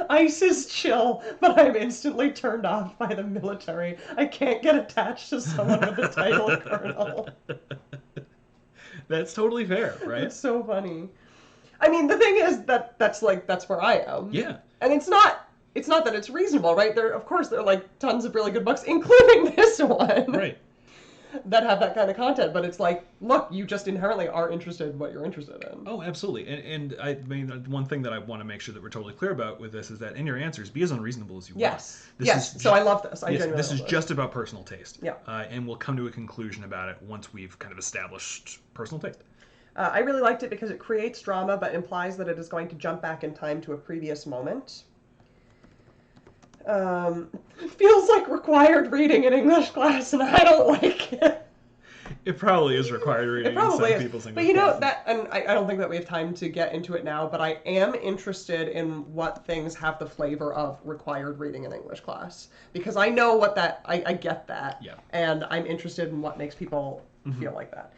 Speaker 2: Ice is chill, but I'm instantly turned off by the military. I can't get attached to someone with the title colonel.
Speaker 1: That's totally fair, right?
Speaker 2: It's so funny. I mean, the thing is that's where I am.
Speaker 1: Yeah.
Speaker 2: And it's not that it's reasonable, right? There are like tons of really good books, including this one.
Speaker 1: Right.
Speaker 2: That have that kind of content, but it's like, look, you just inherently are interested in what you're interested in.
Speaker 1: Oh, absolutely. And I mean, one thing that I want to make sure that we're totally clear about with this is that in your answers, be as unreasonable as you want.
Speaker 2: Yes. So I love this.
Speaker 1: This is just about personal taste.
Speaker 2: Yeah.
Speaker 1: And we'll come to a conclusion about it once we've kind of established personal taste.
Speaker 2: I really liked it because it creates drama, but implies that it is going to jump back in time to a previous moment. Feels like required reading in English class, and I don't like it.
Speaker 1: It probably is required reading in some people's English
Speaker 2: But you know,
Speaker 1: classes.
Speaker 2: and I don't think that we have time to get into it now, but I am interested in what things have the flavor of required reading in English class. Because I know what that, I get that.
Speaker 1: Yeah.
Speaker 2: And I'm interested in what makes people feel like that.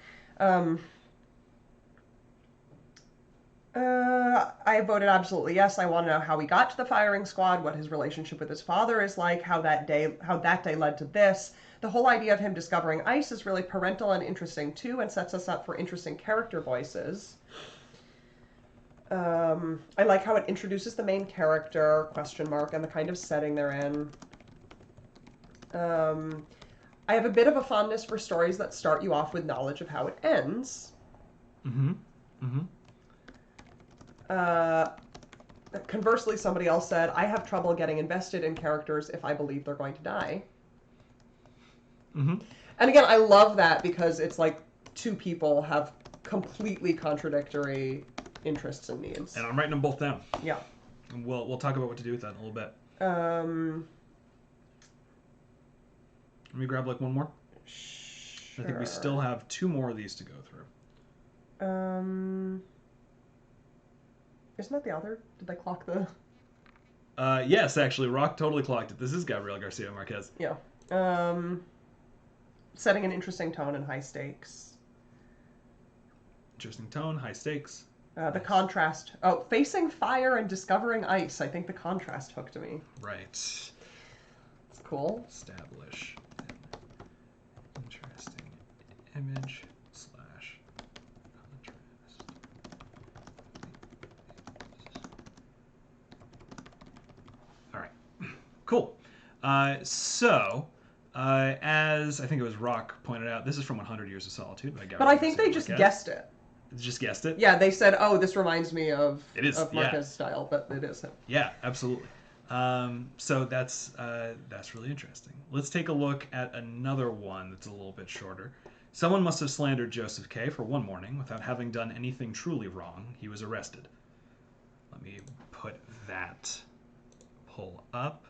Speaker 2: I voted absolutely yes. I want to know how he got to the firing squad, what his relationship with his father is like, how that day led to this. The whole idea of him discovering ice is really parental and interesting too, and sets us up for interesting character voices. I like how it introduces the main character, ? And the kind of setting they're in. I have a bit of a fondness for stories that start you off with knowledge of how it ends. Conversely, somebody else said, I have trouble getting invested in characters if I believe they're going to die. And again, I love that because it's like two people have completely contradictory interests and needs.
Speaker 1: And I'm writing them both down.
Speaker 2: Yeah.
Speaker 1: And we'll talk about what to do with that in a little bit. Let me grab like one more.
Speaker 2: Sure.
Speaker 1: I think we still have two more of these to go through.
Speaker 2: Isn't that the other? Did they clock the...
Speaker 1: Yes, actually, Rock totally clocked it. This is Gabriel Garcia Marquez.
Speaker 2: Yeah. Setting an interesting tone and high stakes.
Speaker 1: Interesting tone, high stakes.
Speaker 2: The contrast. Oh, facing fire and discovering ice. I think the contrast hooked me.
Speaker 1: Right.
Speaker 2: It's cool.
Speaker 1: Establish an interesting image / contrast. All right. Cool. As I think it was Rock pointed out, this is from 100 Years of Solitude by Gabriel
Speaker 2: But I think
Speaker 1: Garcia
Speaker 2: they just
Speaker 1: Marquez.
Speaker 2: guessed it.
Speaker 1: Just guessed it?
Speaker 2: Yeah, they said, oh, this reminds me of
Speaker 1: Marquez's
Speaker 2: style, but it is him.
Speaker 1: Yeah, absolutely. So that's really interesting. Let's take a look at another one that's a little bit shorter. Someone must have slandered Joseph K. for one morning without having done anything truly wrong. He was arrested. Let me put that pull up.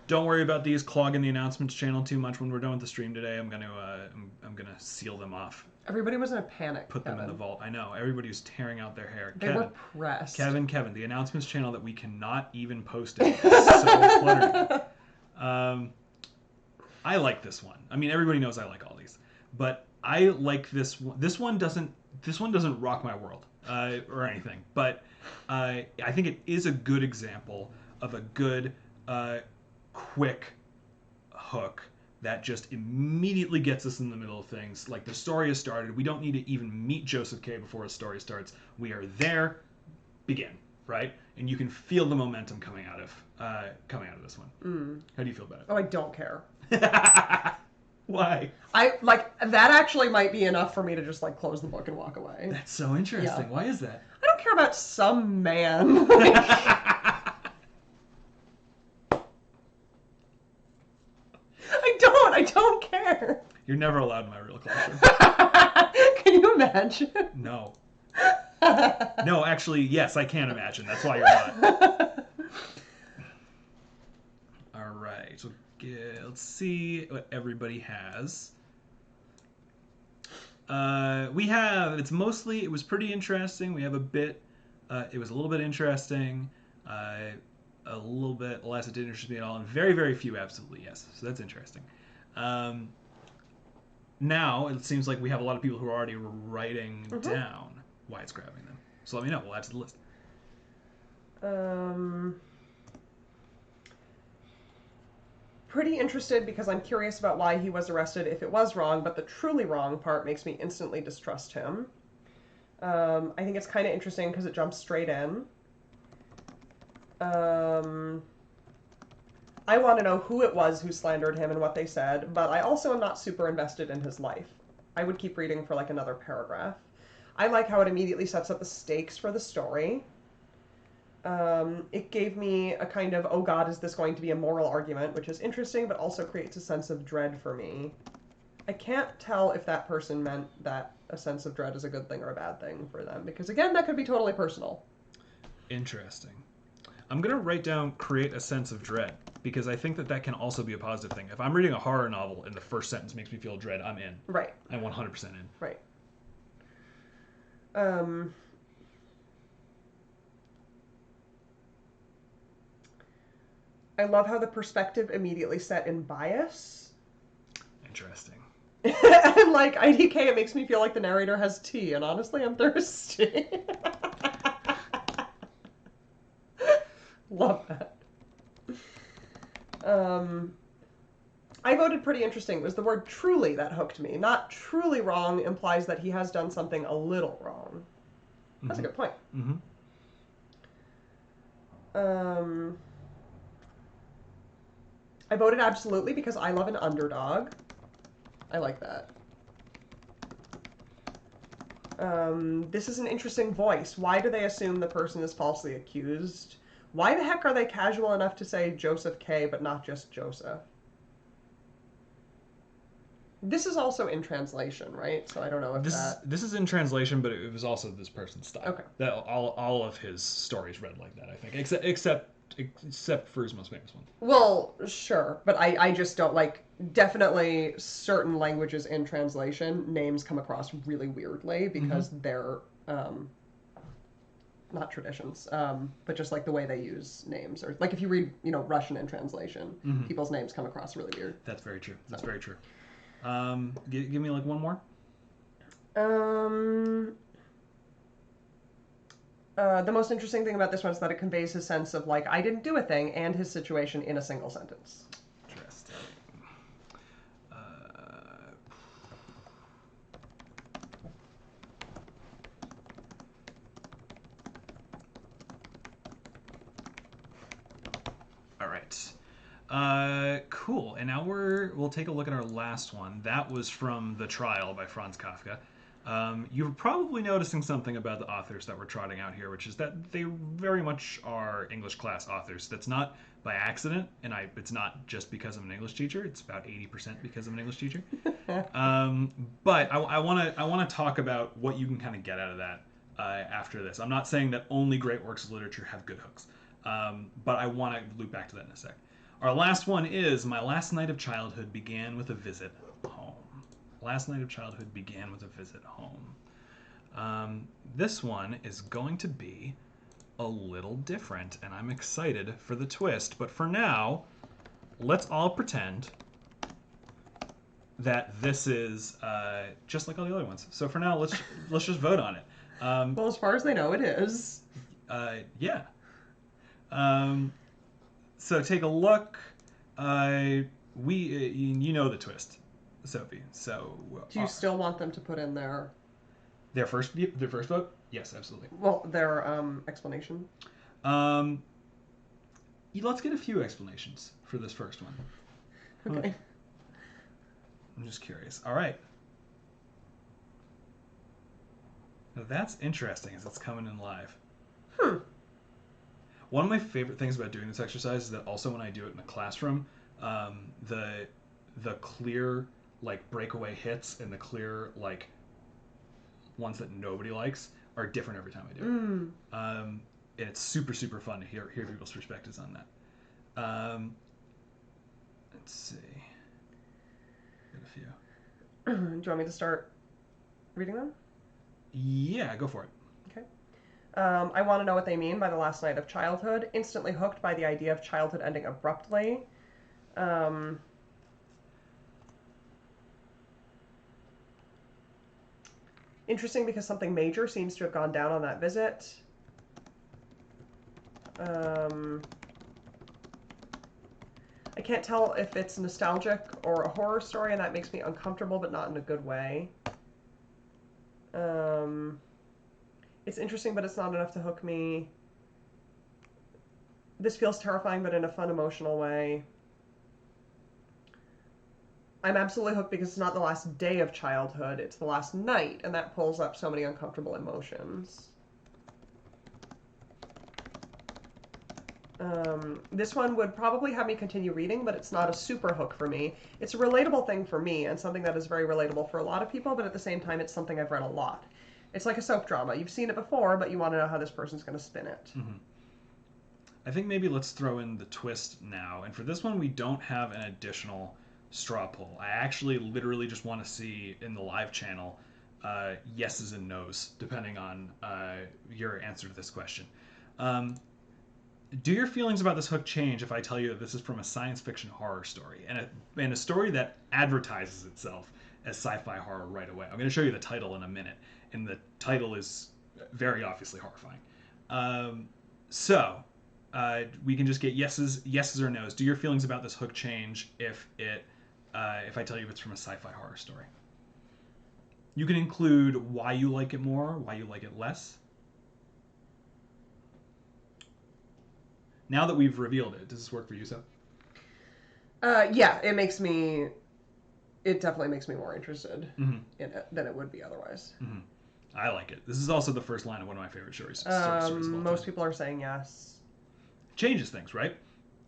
Speaker 1: Don't worry about these clogging the announcements channel too much when we're done with the stream today. I'm gonna seal them off.
Speaker 2: Everybody was in a panic.
Speaker 1: Put them in the vault. I know. Everybody was tearing out their hair.
Speaker 2: They were pressed.
Speaker 1: Kevin, the announcements channel that we cannot even post it. It's so cluttered. I like this one. I mean, everybody knows I like all these. but I like this one. This one doesn't rock my world or anything, but I think it is a good example of a good, quick hook that just immediately gets us in the middle of things. Like the story has started. We don't need to even meet Joseph K before a story starts. We are there. Begin. Right, and you can feel the momentum coming out of this one. How do you feel about it?
Speaker 2: Oh, I don't care.
Speaker 1: Why?
Speaker 2: I like that actually might be enough for me to just like close the book and walk away.
Speaker 1: That's so interesting.
Speaker 2: Yeah.
Speaker 1: Why is that?
Speaker 2: I don't care about some man. I don't care.
Speaker 1: You're never allowed in my real classroom.
Speaker 2: Can you imagine?
Speaker 1: No. No, actually, yes, I can imagine. That's why you're not. All right. So let's see what everybody has. We have. It's mostly. It was pretty interesting. We have a bit. It was a little bit interesting. A little bit less. It didn't interest me at all. And very, very few absolutely yes. So that's interesting. Now it seems like we have a lot of people who are already writing down why it's grabbing them. So let me know. We'll add to the list.
Speaker 2: Pretty interested because I'm curious about why he was arrested if it was wrong, but the truly wrong part makes me instantly distrust him. I think it's kind of interesting because it jumps straight in. I want to know who it was who slandered him and what they said, but I also am not super invested in his life. I would keep reading for like another paragraph. I like how it immediately sets up the stakes for the story. It gave me a kind of, oh god, is this going to be a moral argument, which is interesting, but also creates a sense of dread for me. I can't tell if that person meant that a sense of dread is a good thing or a bad thing for them, because again, that could be totally personal.
Speaker 1: Interesting. I'm going to write down create a sense of dread, because I think that can also be a positive thing. If I'm reading a horror novel and the first sentence makes me feel dread, I'm in.
Speaker 2: Right.
Speaker 1: I'm 100% in.
Speaker 2: Right. I love how the perspective immediately set in bias.
Speaker 1: Interesting.
Speaker 2: And like IDK, it makes me feel like the narrator has tea, and honestly, I'm thirsty. Love that. I voted pretty interesting. It was the word truly that hooked me. Not truly wrong implies that he has done something a little wrong. That's a good point. I voted absolutely because I love an underdog. I like that. This is an interesting voice. Why do they assume the person is falsely accused? Why the heck are they casual enough to say Joseph K, but not just Joseph? This is also in translation, right? So I don't know if
Speaker 1: this is in translation, but it was also this person's style.
Speaker 2: Okay.
Speaker 1: That all of his stories read like that, I think, except for his most famous one.
Speaker 2: Well, sure, but I just don't like. Definitely, certain languages in translation names come across really weirdly because they're not traditions, but just like the way they use names, or like if you read, Russian in translation, people's names come across really weird.
Speaker 1: That's very true. That's very true. Give me like one more.
Speaker 2: The most interesting thing about this one is that it conveys his sense of like I didn't do a thing and his situation in a single sentence.
Speaker 1: Interesting. All right. Cool. And now we'll take a look at our last one. That was from The Trial by Franz Kafka. You're probably noticing something about the authors that we're trotting out here, which is that they very much are English class authors. That's not by accident, and it's not just because I'm an English teacher. It's about 80% because I'm an English teacher. But I want to talk about what you can kind of get out of that after this. I'm not saying that only great works of literature have good hooks, but I want to loop back to that in a sec. Our last one is my last night of childhood began with a visit home. Last night of childhood began with a visit home. This one is going to be a little different, and I'm excited for the twist. But for now, let's all pretend that this is just like all the other ones. So for now, let's just vote on it.
Speaker 2: Well, as far as they know, it is.
Speaker 1: Yeah. Um, so take a look. You know the twist, Sophie. So
Speaker 2: Do you still want them to put in
Speaker 1: their first vote? Yes, absolutely.
Speaker 2: well, their explanation?
Speaker 1: Um, let's get a few explanations for this first one.
Speaker 2: Okay.
Speaker 1: I'm just curious. All right. Now that's interesting as it's coming in live. One of my favorite things about doing this exercise is that also when I do it in the classroom, the clear like breakaway hits and the clear like ones that nobody likes are different every time I do it. And it's super fun to hear people's perspectives on that. Let's see. Got a few.
Speaker 2: Do you want me to start reading them?
Speaker 1: Yeah, go for it.
Speaker 2: Okay. I want to know what they mean by the last night of childhood. Instantly hooked by the idea of childhood ending abruptly. Interesting because something major seems to have gone down on that visit. I can't tell if it's nostalgic or a horror story, and that makes me uncomfortable, but not in a good way. It's interesting, but it's not enough to hook me. This feels terrifying, but in a fun, emotional way. I'm absolutely hooked because it's not the last day of childhood, it's the last night, and that pulls up so many uncomfortable emotions. This one would probably have me continue reading, but it's not a super hook for me. It's a relatable thing for me, and something that is very relatable for a lot of people, but at the same time, it's something I've read a lot. It's like a soap drama. You've seen it before, but you want to know how this person's going to spin it.
Speaker 1: Mm-hmm. I think maybe let's throw in the twist now. And for this one, we don't have an additional straw poll. I actually literally just want to see in the live channel yeses and nos, depending on your answer to this question. Do your feelings about this hook change if I tell you that this is from a science fiction horror story and a story that advertises itself as sci-fi horror right away? I'm going to show you the title in a minute, and the title is very obviously horrifying. We can just get yeses or nos. Do your feelings about this hook change if I tell you it's from a sci-fi horror story? You can include why you like it more, why you like it less. Now that we've revealed it, does this work for you, Seth?
Speaker 2: Yeah, it definitely makes me more interested in it than it would be otherwise.
Speaker 1: Mm-hmm. I like it. This is also the first line of one of my favorite stories.
Speaker 2: Most people are saying yes.
Speaker 1: Changes things, right?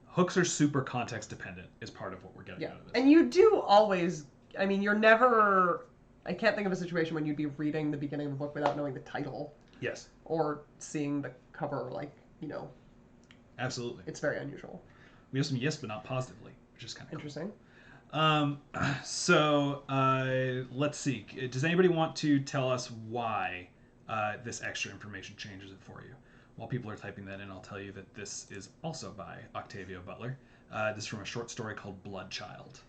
Speaker 1: Hooks are super context dependent is part of what we're getting out of this.
Speaker 2: And you do always, I mean, you're never, I can't think of a situation when you'd be reading the beginning of a book without knowing the title.
Speaker 1: Yes.
Speaker 2: Or seeing the cover,
Speaker 1: Absolutely.
Speaker 2: It's very unusual.
Speaker 1: We have some yes, but not positively, which is kind of
Speaker 2: interesting.
Speaker 1: Cool. Let's see. Does anybody want to tell us why this extra information changes it for you? While people are typing that in, I'll tell you that this is also by Octavia Butler. This is from a short story called Bloodchild.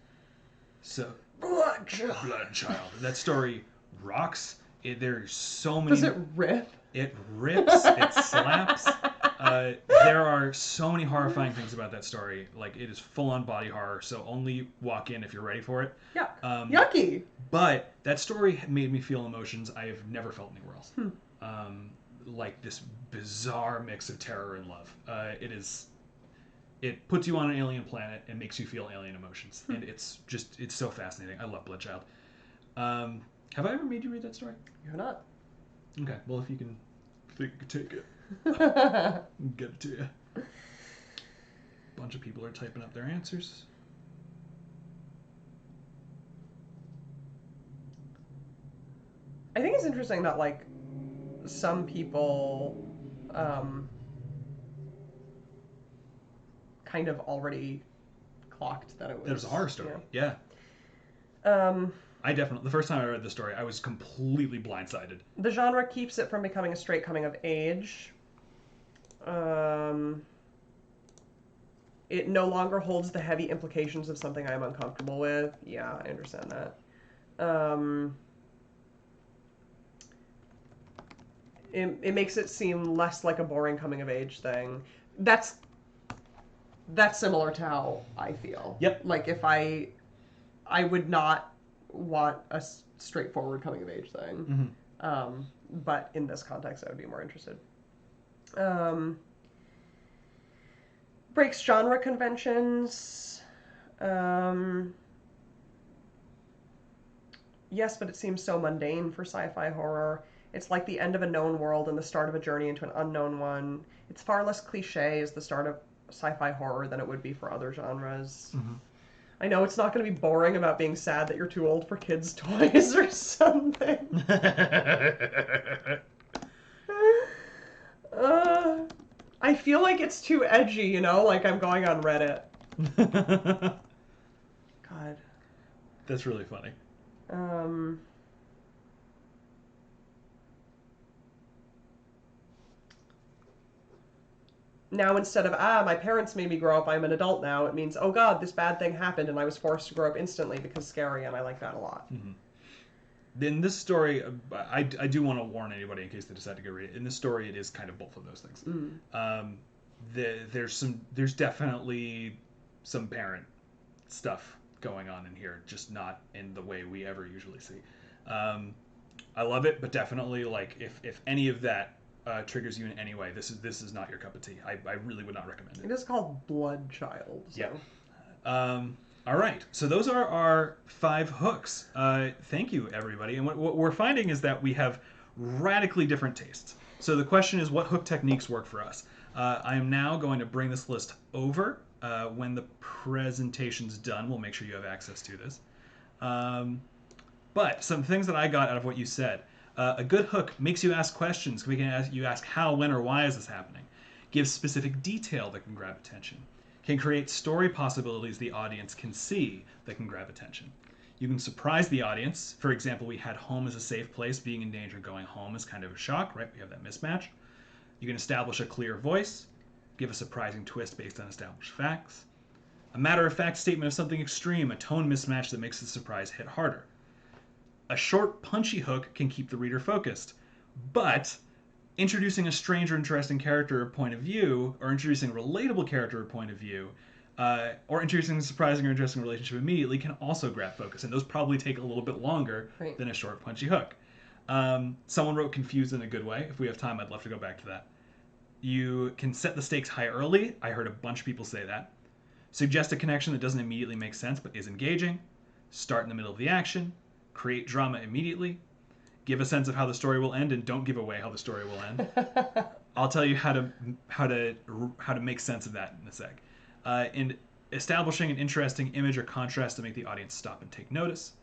Speaker 1: Bloodchild. That story rocks. There's so many...
Speaker 2: Does it rip?
Speaker 1: It rips. It slaps. There are so many horrifying things about that story. Like, it is full-on body horror, so only walk in if you're ready for it.
Speaker 2: Yeah. Yucky!
Speaker 1: But that story made me feel emotions I have never felt anywhere else. Like this bizarre mix of terror and love. It puts you on an alien planet and makes you feel alien emotions. And it's so fascinating. I love Bloodchild. Have I ever made you read that story?
Speaker 2: You have not.
Speaker 1: Okay, well, if you can take it. Get it to you. A bunch of people are typing up their answers.
Speaker 2: I think it's interesting that, like, some people kind of already clocked that it was
Speaker 1: a horror story. Yeah. I definitely, the first time I read the story, I was completely blindsided.
Speaker 2: The genre keeps it from becoming a straight coming of age. It no longer holds the heavy implications of something I'm uncomfortable with. Yeah, I understand that. It makes it seem less like a boring coming of age thing. That's similar to how I feel.
Speaker 1: Yep.
Speaker 2: Like if I would not want a straightforward coming of age thing.
Speaker 1: Mm-hmm.
Speaker 2: But in this context, I would be more interested. Breaks genre conventions. Yes, but it seems so mundane for sci-fi horror. It's like the end of a known world and the start of a journey into an unknown one. It's far less cliche as the start of sci-fi horror than it would be for other genres.
Speaker 1: Mm-hmm.
Speaker 2: I know it's not going to be boring about being sad that you're too old for kids' toys or something. I feel like it's too edgy, you know? Like I'm going on Reddit. God.
Speaker 1: That's really funny.
Speaker 2: Now instead of, my parents made me grow up, I'm an adult now, it means, oh God, this bad thing happened and I was forced to grow up instantly because scary, and I like that a lot.
Speaker 1: Mm-hmm. In this story, I do want to warn anybody in case they decide to go read it. In this story, it is kind of both of those things. There's definitely some parent stuff going on in here, just not in the way we ever usually see. I love it, but definitely like if any of that triggers you in any way, this is not your cup of tea. I really would not recommend it.
Speaker 2: It is called Bloodchild. So.
Speaker 1: Yeah. All right, so those are our 5 hooks. Thank you, everybody. And what we're finding is that we have radically different tastes. So the question is, what hook techniques work for us? I am now going to bring this list over. When the presentation's done, we'll make sure you have access to this. But some things that I got out of what you said. A good hook makes you ask questions. We can ask how, when, or why is this happening? Gives specific detail that can grab attention. Can create story possibilities the audience can see that can grab attention. You can surprise the audience. For example, we had home as a safe place. Being in danger, going home is kind of a shock, right? We have that mismatch. You can establish a clear voice. Give a surprising twist based on established facts. A matter-of-fact statement of something extreme, a tone mismatch that makes the surprise hit harder. A short, punchy hook can keep the reader focused, but introducing a strange or interesting character or point of view, or introducing a relatable character or point of view, or introducing a surprising or interesting relationship immediately can also grab focus, and those probably take a little bit longer than a short, punchy hook. Someone wrote confused in a good way. If we have time, I'd love to go back to that. You can set the stakes high early. I heard a bunch of people say that. Suggest a connection that doesn't immediately make sense but is engaging. Start in the middle of the action. Create drama immediately. Give a sense of how the story will end, and don't give away how the story will end. I'll tell you how to make sense of that in a sec. And establishing an interesting image or contrast to make the audience stop and take notice.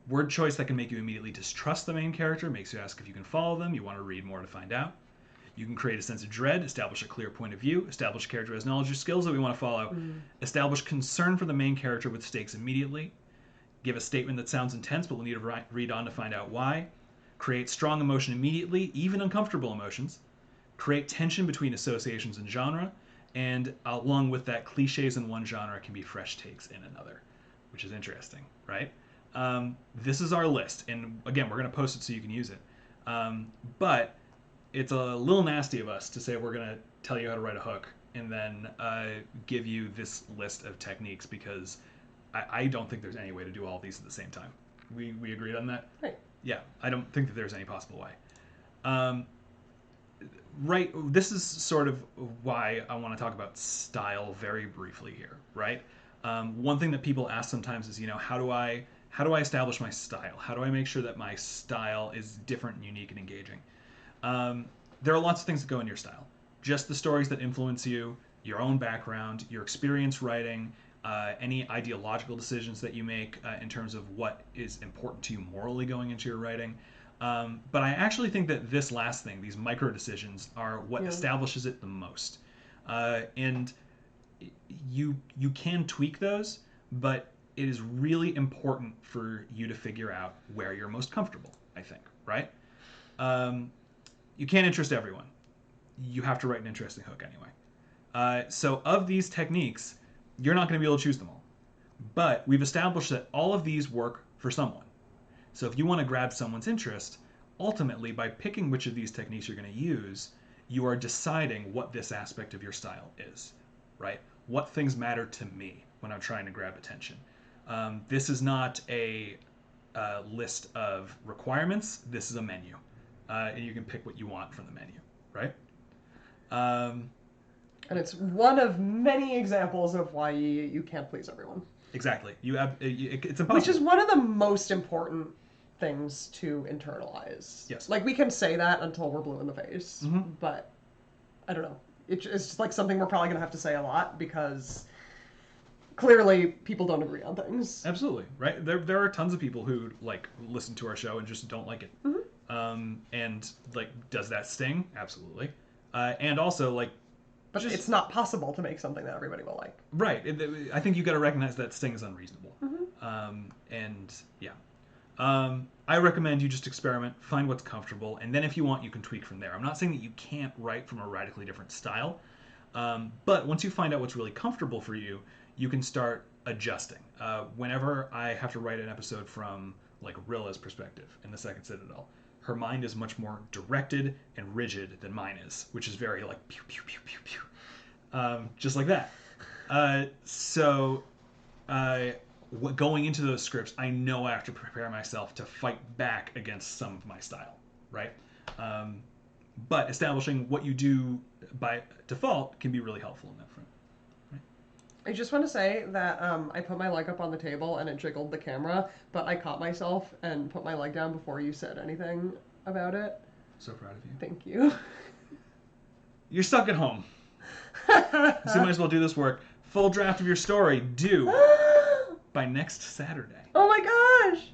Speaker 1: Word choice that can make you immediately distrust the main character, makes you ask if you can follow them, you want to read more to find out. You can create a sense of dread, establish a clear point of view, establish a character who has knowledge or skills that we want to follow, establish concern for the main character with stakes immediately, give a statement that sounds intense but we'll need to read on to find out why, create strong emotion immediately, even uncomfortable emotions, create tension between associations and genre, and along with that, cliches in one genre can be fresh takes in another, which is interesting, right? This is our list, and again, we're going to post it so you can use it. But it's a little nasty of us to say we're going to tell you how to write a hook and then give you this list of techniques, because I don't think there's any way to do all these at the same time. We agreed on that?
Speaker 2: Right.
Speaker 1: Yeah, I don't think that there's any possible way. Right, this is sort of why I want to talk about style very briefly here, right? One thing that people ask sometimes is, how do I establish my style? How do I make sure that my style is different and unique and engaging? There are lots of things that go in your style. Just the stories that influence you, your own background, your experience writing, any ideological decisions that you make in terms of what is important to you morally going into your writing. But I actually think that this last thing, these micro decisions, are what establishes it the most. And you can tweak those, but it is really important for you to figure out where you're most comfortable, I think, right? You can't interest everyone. You have to write an interesting hook anyway. So of these techniques, you're not going to be able to choose them all. But we've established that all of these work for someone. So if you want to grab someone's interest, ultimately, by picking which of these techniques you're going to use, you are deciding what this aspect of your style is, right? What things matter to me when I'm trying to grab attention. This is not a list of requirements. This is a menu, and you can pick what you want from the menu, right?
Speaker 2: And it's one of many examples of why you can't please everyone.
Speaker 1: Exactly. It's impossible.
Speaker 2: Which is one of the most important things to internalize.
Speaker 1: Yes.
Speaker 2: Like, we can say that until we're blue in the face,
Speaker 1: mm-hmm.
Speaker 2: but I don't know. It's just like something we're probably going to have to say a lot because clearly people don't agree on things.
Speaker 1: Absolutely. Right. There are tons of people who like listen to our show and just don't like it.
Speaker 2: Mm-hmm.
Speaker 1: And like, does that sting? Absolutely. And also like,
Speaker 2: but it's not possible to make something that everybody will like.
Speaker 1: Right. I think you got to recognize that sting is unreasonable.
Speaker 2: Mm-hmm.
Speaker 1: And yeah. I recommend you just experiment, find what's comfortable, and then if you want, you can tweak from there. I'm not saying that you can't write from a radically different style, but once you find out what's really comfortable for you, you can start adjusting. Whenever I have to write an episode from like Rilla's perspective in the Second Citadel, her mind is much more directed and rigid than mine is, which is very like pew pew pew pew pew, just like that. Going into those scripts, I know I have to prepare myself to fight back against some of my style, right? But establishing what you do by default can be really helpful in that front. Right?
Speaker 2: I just want to say that I put my leg up on the table and it jiggled the camera, but I caught myself and put my leg down before you said anything about it.
Speaker 1: So proud of you.
Speaker 2: Thank you.
Speaker 1: You're stuck at home. So you might as well do this work. Full draft of your story due by next Saturday.
Speaker 2: Oh my gosh!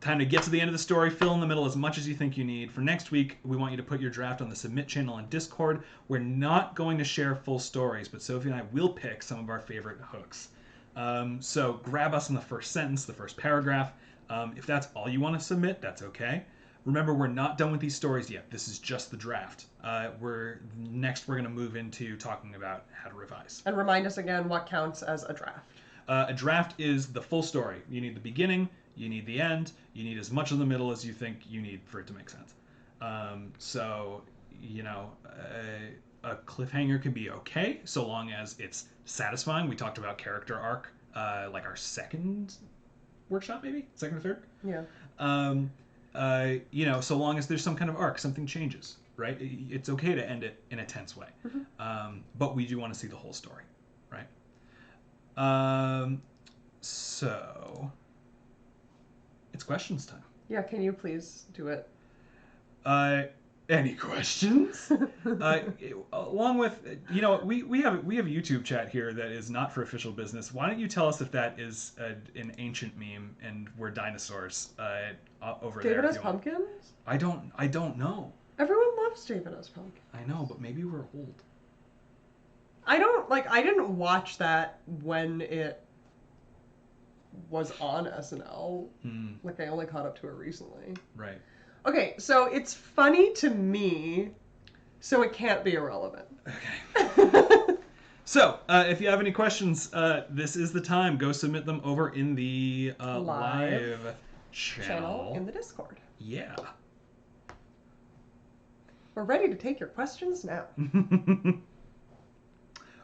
Speaker 1: Time to get to the end of the story, fill in the middle as much as you think you need. For next week, we want you to put your draft on the Submit channel on Discord. We're not going to share full stories, but Sophie and I will pick some of our favorite hooks. So grab us in the first sentence, the first paragraph. If that's all you want to submit, that's okay. Remember, we're not done with these stories yet. This is just the draft. We're going to move into talking about how to revise.
Speaker 2: And remind us again what counts as a draft.
Speaker 1: A draft is the full story. You need the beginning, you need the end, you need as much of the middle as you think you need for it to make sense. So, you know, a cliffhanger can be okay so long as it's satisfying. We talked about character arc, like our second workshop, maybe? Second or third?
Speaker 2: Yeah.
Speaker 1: You know, so long as there's some kind of arc, something changes, right? It's okay to end it in a tense way.
Speaker 2: Mm-hmm.
Speaker 1: But we do want to see the whole story, right? So it's questions time.
Speaker 2: Yeah, can you please do it?
Speaker 1: Any questions? Along with, you know, we have a YouTube chat here that is not for official business. Why don't you tell us if that is an ancient meme and we're dinosaurs over there?
Speaker 2: David S. Pumpkins?
Speaker 1: I don't know.
Speaker 2: Everyone loves David S. Pumpkins.
Speaker 1: I know, but maybe we're old.
Speaker 2: I didn't watch that when it was on SNL. Like, I only caught up to it recently.
Speaker 1: Right.
Speaker 2: Okay, so it's funny to me, so it can't be irrelevant.
Speaker 1: Okay. So, if you have any questions, this is the time. Go submit them over in the live channel
Speaker 2: In the Discord.
Speaker 1: Yeah.
Speaker 2: We're ready to take your questions now.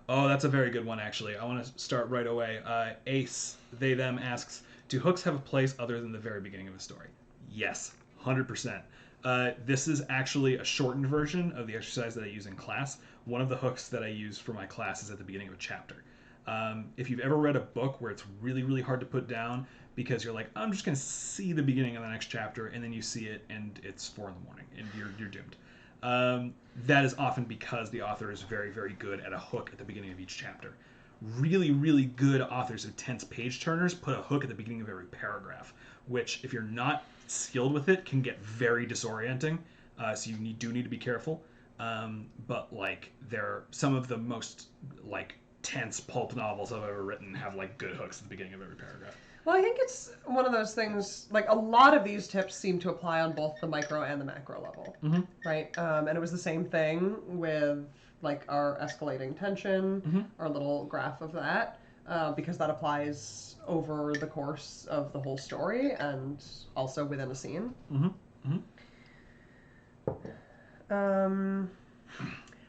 Speaker 1: Oh, that's a very good one, actually. I want to start right away. Ace, they, them, asks, do hooks have a place other than the very beginning of a story? Yes, 100%. This is actually a shortened version of the exercise that I use in class. One of the hooks that I use for my class is at the beginning of a chapter. If you've ever read a book where it's really, really hard to put down because you're like, I'm just going to see the beginning of the next chapter, and then you see it, and it's 4 in the morning, and you're doomed. That is often because the author is very, very good at a hook at the beginning of each chapter. Really, really good authors of tense page turners put a hook at the beginning of every paragraph, which, if you're not skilled with it, can get very disorienting. So you do need to be careful. But like, some of the most like tense pulp novels I've ever written have like good hooks at the beginning of every paragraph.
Speaker 2: Well, I think it's one of those things, like a lot of these tips seem to apply on both the micro and the macro level, right? And it was the same thing with like our escalating tension, our little graph of that. because that applies over the course of the whole story and also within a scene.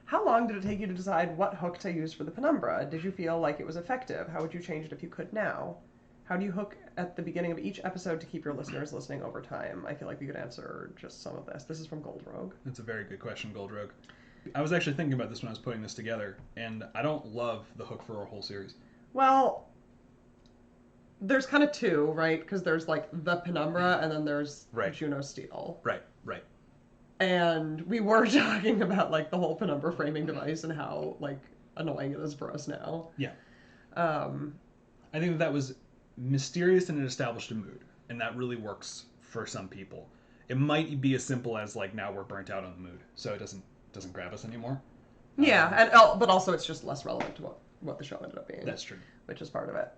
Speaker 2: How long did it take you to decide what hook to use for the penumbra? Did you feel like it was effective? How would you change it if you could now? How do you hook at the beginning of each episode to keep your listeners listening over time? I feel like we could answer just some of this. This is from Gold Rogue.
Speaker 1: That's a very good question, Gold Rogue. I was actually thinking about this when I was putting this together, and I don't love the hook for a whole series.
Speaker 2: Well, there's kind of two, right? Because there's like the penumbra and then there's Juno Steel.
Speaker 1: Right.
Speaker 2: And we were talking about like the whole penumbra framing device and how like annoying it is for us now.
Speaker 1: Yeah. I think that was mysterious and it established a mood, and that really works for some people. It might be as simple as like now we're burnt out on the mood, so it doesn't grab us anymore.
Speaker 2: Yeah, but also it's just less relevant to what the show ended up being.
Speaker 1: That's true.
Speaker 2: Which is part of it.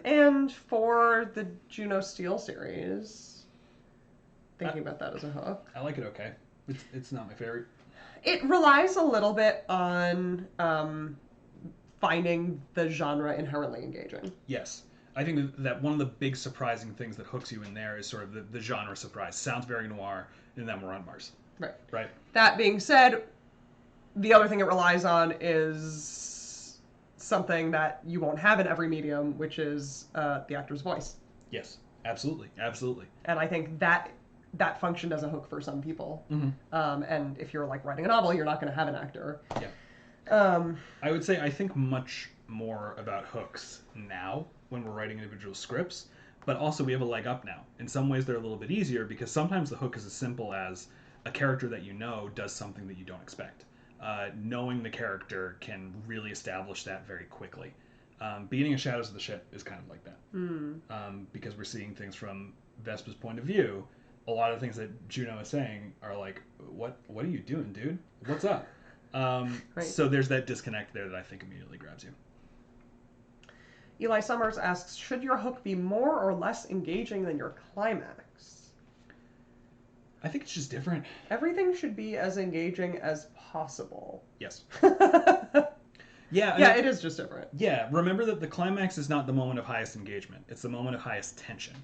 Speaker 2: And for the Juno Steel series, thinking about that as a hook.
Speaker 1: I like it okay. It's not my favorite.
Speaker 2: It relies a little bit on finding the genre inherently engaging.
Speaker 1: Yes. I think that one of the big surprising things that hooks you in there is sort of the genre surprise. Sounds very noir, and then we're on Mars. Right.
Speaker 2: That being said, the other thing it relies on is something that you won't have in every medium, which is the actor's voice.
Speaker 1: Yes, absolutely.
Speaker 2: And I think that functioned as a hook for some people. And if you're like writing a novel, you're not going to have an actor.
Speaker 1: Yeah. I would say I think much more about hooks now when we're writing individual scripts, but also we have a leg up now. In some ways they're a little bit easier because sometimes the hook is as simple as a character that you know does something that you don't expect. Knowing the character can really establish that very quickly. Beginning of Shadows of the Ship is kind of like that. Because we're seeing things from Vespa's point of view. A lot of things that Juno is saying are like, what are you doing, dude? What's up? So there's that disconnect there that I think immediately grabs you.
Speaker 2: Eli Summers asks, should your hook be more or less engaging than your climax?
Speaker 1: I think it's just different.
Speaker 2: Everything should be as engaging as possible.
Speaker 1: Yes.
Speaker 2: Yeah, it is just different.
Speaker 1: Yeah, remember that the climax is not the moment of highest engagement. It's the moment of highest tension.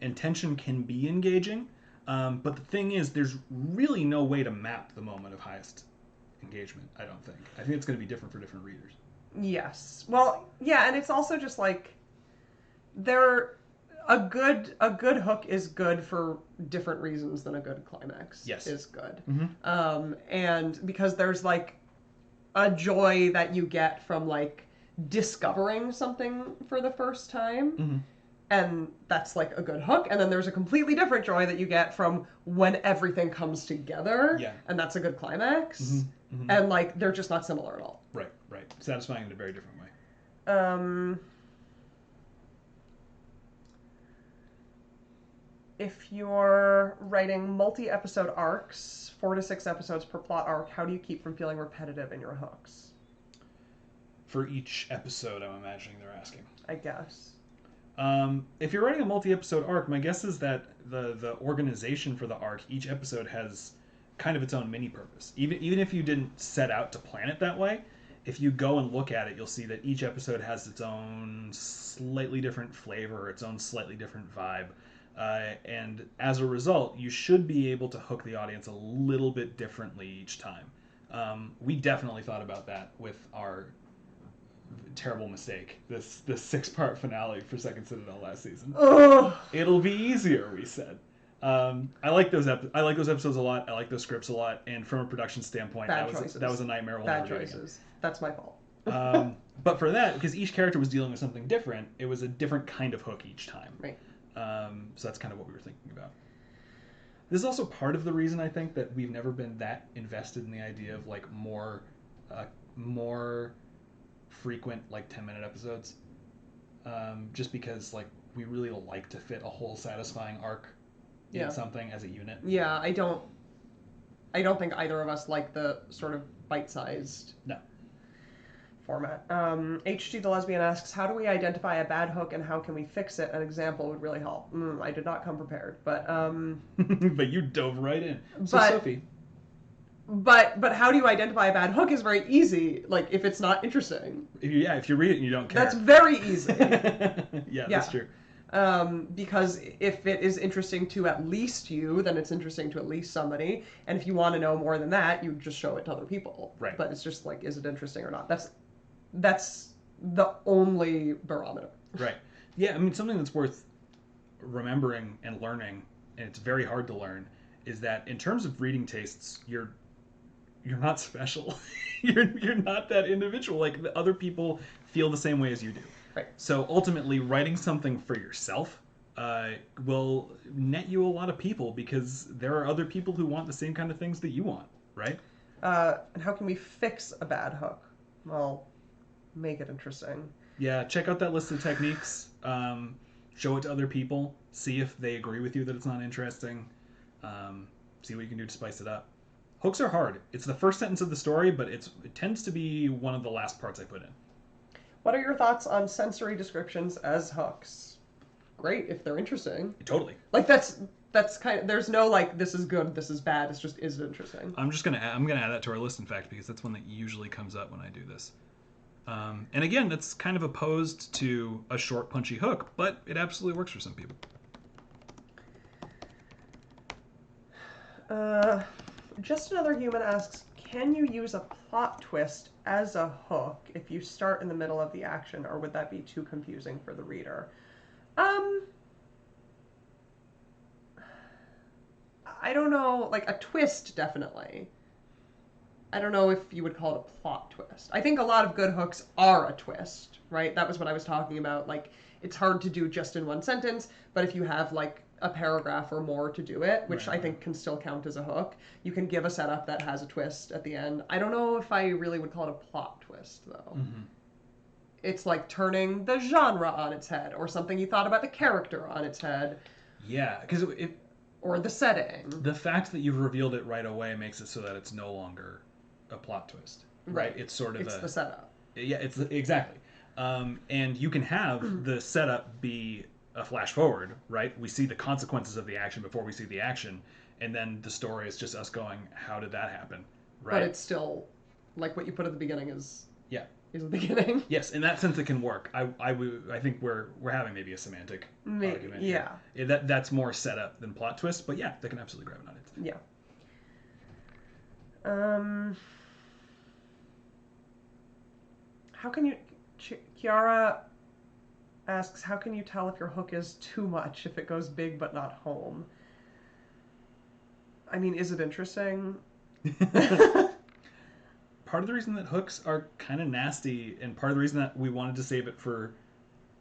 Speaker 1: And tension can be engaging, but the thing is, there's really no way to map the moment of highest engagement, I don't think. I think it's going to be different for different readers.
Speaker 2: Yes. Well, yeah, and it's also just like a good hook is good for different reasons than a good climax is good. And because there's like a joy that you get from like discovering something for the first time. And that's like a good hook. And then there's a completely different joy that you get from when everything comes together.
Speaker 1: Yeah.
Speaker 2: And that's a good climax. And like they're just not similar at all.
Speaker 1: Right. Satisfying in a very different way.
Speaker 2: If you're writing multi-episode arcs, 4 to 6 episodes per plot arc, how do you keep from feeling repetitive in your hooks?
Speaker 1: For each episode, I'm imagining they're asking.
Speaker 2: I guess.
Speaker 1: If you're writing a multi-episode arc, my guess is that the organization for the arc, each episode has kind of its own mini purpose. Even if you didn't set out to plan it that way, if you go and look at it, you'll see that each episode has its own slightly different flavor, its own slightly different vibe. And as a result, you should be able to hook the audience a little bit differently each time. We definitely thought about that with our terrible mistake, this 6-part finale for Second Citadel last season. It'll be easier, we said. I like those episodes a lot. I like those scripts a lot, and from a production standpoint, that was a nightmare.
Speaker 2: Bad choices. That's my fault.
Speaker 1: But for that, because each character was dealing with something different, it was a different kind of hook each time.
Speaker 2: Right.
Speaker 1: So that's kind of what we were thinking about. This is also part of the reason I think that we've never been that invested in the idea of like more frequent like 10-minute episodes. Just because like we really like to fit a whole satisfying arc in something as a unit.
Speaker 2: Yeah, I don't think either of us like the sort of bite-sized format. HG the Lesbian asks, how do we identify a bad hook and how can we fix it? An example would really help. I did not come prepared, but...
Speaker 1: but you dove right in. So, Sophie,
Speaker 2: But how do you identify a bad hook is very easy. Like, if it's not interesting.
Speaker 1: If you read it and you don't care.
Speaker 2: That's very easy.
Speaker 1: Yeah, that's true.
Speaker 2: Because if it is interesting to at least you, then it's interesting to at least somebody. And if you want to know more than that, you just show it to other people.
Speaker 1: Right.
Speaker 2: But it's just like, is it interesting or not? That's the only barometer.
Speaker 1: Right. Yeah, I mean, something that's worth remembering and learning, and it's very hard to learn, is that in terms of reading tastes, you're not special. you're not that individual. Like, the other people feel the same way as you do.
Speaker 2: Right.
Speaker 1: So ultimately, writing something for yourself will net you a lot of people, because there are other people who want the same kind of things that you want, right?
Speaker 2: And how can we fix a bad hook? Well, make it interesting.
Speaker 1: Yeah, check out that list of techniques. Show it to other people. See if they agree with you that it's not interesting. See what you can do to spice it up. Hooks are hard. It's the first sentence of the story, but it tends to be one of the last parts I put in.
Speaker 2: What are your thoughts on sensory descriptions as hooks? Great if they're interesting.
Speaker 1: Totally.
Speaker 2: Like, that's kind of, there's no like, this is good, this is bad. It's just, is it interesting?
Speaker 1: I'm gonna add that to our list, in fact, because that's one that usually comes up when I do this. And again, that's kind of opposed to a short, punchy hook, but it absolutely works for some people.
Speaker 2: Just Another Human asks, can you use a plot twist as a hook if you start in the middle of the action, or would that be too confusing for the reader? I don't know, like a twist, definitely. I don't know if you would call it a plot twist. I think a lot of good hooks are a twist, right? That was what I was talking about. Like, it's hard to do just in one sentence, but if you have like a paragraph or more to do it, which I think can still count as a hook, you can give a setup that has a twist at the end. I don't know if I really would call it a plot twist, though.
Speaker 1: Mm-hmm.
Speaker 2: It's like turning the genre on its head, or something you thought about the character on its head.
Speaker 1: Yeah, because
Speaker 2: or the setting.
Speaker 1: The fact that you've revealed it right away makes it so that it's no longer a plot twist, right? It's sort of
Speaker 2: it's the setup.
Speaker 1: Yeah, it's exactly. And you can have the setup be a flash forward, right? We see the consequences of the action before we see the action, and then the story is just us going, how did that happen, right?
Speaker 2: But it's still like what you put at the beginning is the beginning.
Speaker 1: Yes, in that sense it can work. I think we're having maybe a semantic argument.
Speaker 2: Yeah.
Speaker 1: That's more setup than plot twist, but yeah, they can absolutely grab it on it.
Speaker 2: Yeah. How can you... Kiara asks, how can you tell if your hook is too much, if it goes big but not home? I mean, is it interesting?
Speaker 1: Part of the reason that hooks are kind of nasty, and part of the reason that we wanted to save it for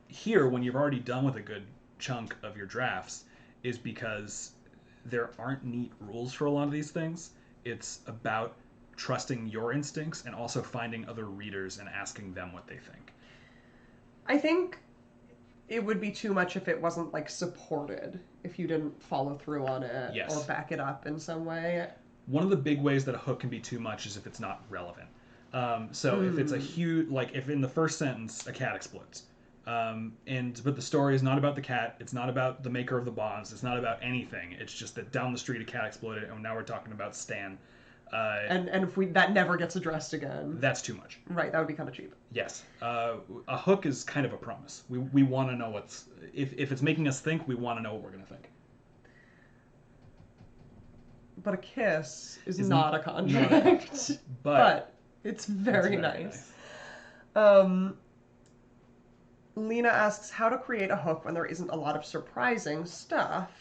Speaker 1: here when you've already done with a good chunk of your drafts, is because there aren't neat rules for a lot of these things. It's about trusting your instincts and also finding other readers and asking them what they think.
Speaker 2: I think it would be too much if it wasn't like supported, if you didn't follow through on it or back it up in some way.
Speaker 1: One of the big ways that a hook can be too much is if it's not relevant. If it's a huge, like if in the first sentence a cat explodes, but the story is not about the cat, it's not about the maker of the bombs, it's not about anything. It's just that down the street a cat exploded, and now we're talking about Stan.
Speaker 2: And if that never gets addressed again,
Speaker 1: that's too much.
Speaker 2: Right, that would be kind of cheap.
Speaker 1: Yes, a hook is kind of a promise. We want to know what's if it's making us think, we want to know what we're going to think.
Speaker 2: But a kiss is not a contract. But it's very nice. Lena asks how to create a hook when there isn't a lot of surprising stuff.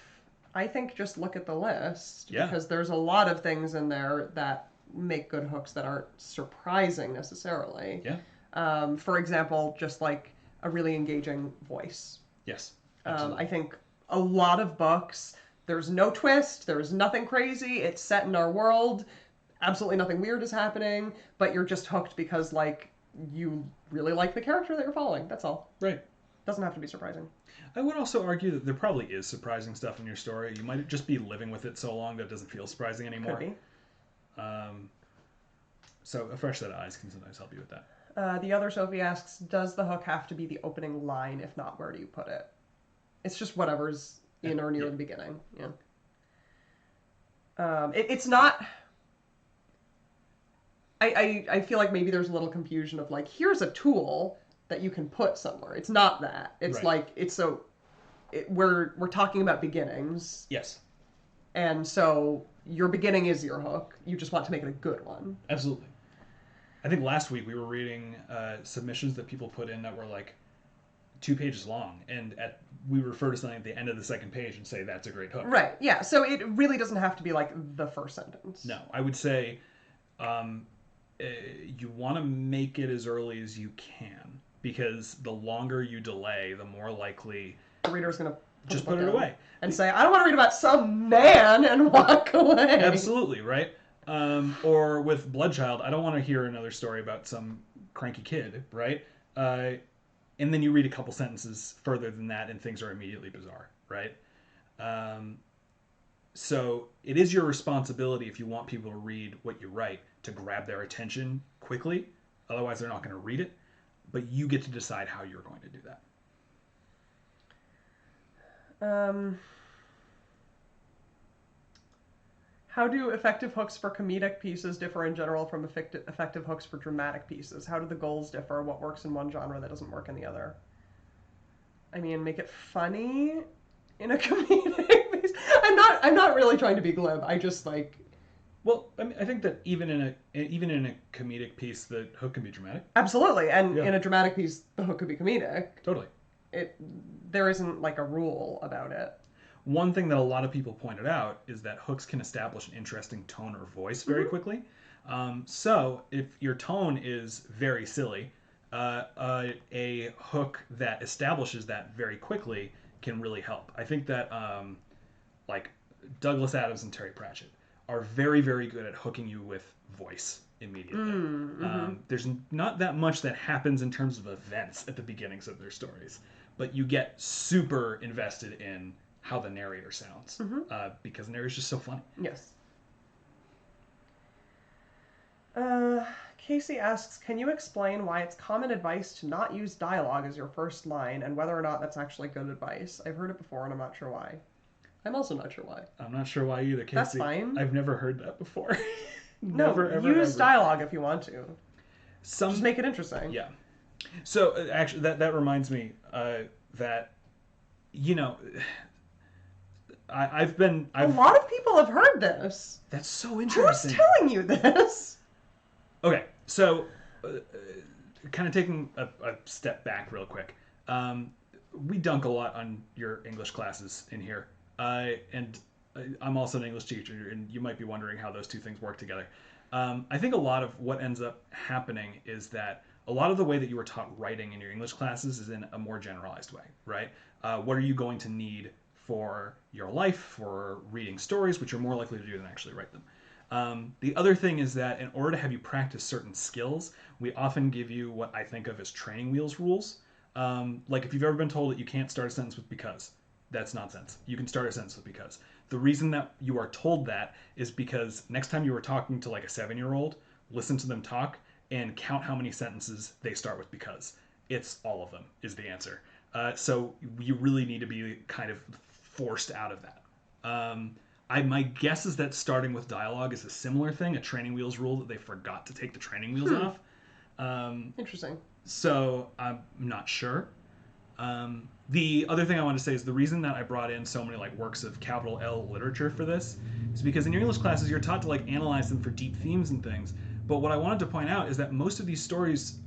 Speaker 2: I think just look at the list, because there's a lot of things in there that make good hooks that aren't surprising necessarily.
Speaker 1: Yeah.
Speaker 2: For example, just like a really engaging voice.
Speaker 1: Yes.
Speaker 2: I think a lot of books, there's no twist, there's nothing crazy, it's set in our world, absolutely nothing weird is happening, but you're just hooked because like you really like the character that you're following. That's all.
Speaker 1: Right.
Speaker 2: Doesn't have to be surprising.
Speaker 1: I would also argue that there probably is surprising stuff in your story. You might just be living with it so long that it doesn't feel surprising anymore.
Speaker 2: Could be.
Speaker 1: So a fresh set of eyes can sometimes help you with that.
Speaker 2: The other Sophie asks, does the hook have to be the opening line? If not, where do you put it? It's just whatever's in or near the beginning. Yeah. It's not... I feel like maybe there's a little confusion of like, here's a tool that you can put somewhere. It's not that. It's
Speaker 1: Right.
Speaker 2: like we're talking about beginnings,
Speaker 1: Yes.
Speaker 2: and so your beginning is your hook. You just want to make it a good one.
Speaker 1: Absolutely. I think last week we were reading submissions that people put in that were like 2 pages long, and we refer to something at the end of the second page and say that's a great hook.
Speaker 2: Right. Yeah. So it really doesn't have to be like the first sentence.
Speaker 1: No, I would say you want to make it as early as you can, because the longer you delay, the more likely
Speaker 2: The reader's going to
Speaker 1: just put it away
Speaker 2: and say, I don't want to read about some man, and walk away.
Speaker 1: Absolutely, right? Or with Bloodchild, I don't want to hear another story about some cranky kid, right? And then you read a couple sentences further than that, and things are immediately bizarre, right? So it is your responsibility, if you want people to read what you write, to grab their attention quickly. Otherwise, they're not going to read it. But you get to decide how you're going to do that.
Speaker 2: How do effective hooks for comedic pieces differ in general from effective hooks for dramatic pieces? How do the goals differ? What works in one genre that doesn't work in the other? I mean, make it funny in a comedic piece. I'm not really trying to be glib. I just like.
Speaker 1: Well, I mean, I think that even in a comedic piece, the hook can be dramatic.
Speaker 2: Absolutely, and in a dramatic piece, the hook could be comedic.
Speaker 1: Totally.
Speaker 2: There isn't like a rule about it.
Speaker 1: One thing that a lot of people pointed out is that hooks can establish an interesting tone or voice very quickly. So if your tone is very silly, a hook that establishes that very quickly can really help. I think that like Douglas Adams and Terry Pratchett are very, very good at hooking you with voice immediately. There's not that much that happens in terms of events at the beginnings of their stories, but you get super invested in how the narrator sounds, because the narrator's just so funny.
Speaker 2: Yes. Casey asks, can you explain why it's common advice to not use dialogue as your first line, and whether or not that's actually good advice? I've heard it before, and I'm not sure why. I'm also not sure why.
Speaker 1: I'm not sure why either, Casey.
Speaker 2: That's fine.
Speaker 1: I've never heard that before.
Speaker 2: Never, ever, use dialogue if you want to. Just make it interesting.
Speaker 1: Yeah. So actually, that reminds me that, you know, a
Speaker 2: lot of people have heard this.
Speaker 1: That's so interesting.
Speaker 2: Who's telling you this?
Speaker 1: Okay, so kind of taking a step back real quick. We dunk a lot on your English classes in here, and I'm also an English teacher, and you might be wondering how those two things work together. I think a lot of what ends up happening is that a lot of the way that you were taught writing in your English classes is in a more generalized way, right? What are you going to need for your life, for reading stories, which you're more likely to do than actually write them. The other thing is that in order to have you practice certain skills, we often give you what I think of as training wheels rules. Like if you've ever been told that you can't start a sentence with because, that's nonsense. You can start a sentence with because. The reason that you are told that is because next time you are talking to like a 7-year-old, listen to them talk and count how many sentences they start with because. It's all of them is the answer. So you really need to be kind of forced out of that. My guess is that starting with dialogue is a similar thing, a training wheels rule that they forgot to take the training wheels off.
Speaker 2: Interesting.
Speaker 1: So I'm not sure. The other thing I want to say is the reason that I brought in so many like works of capital L literature for this is because in your English classes you're taught to like analyze them for deep themes and things. But what I wanted to point out is that most of these stories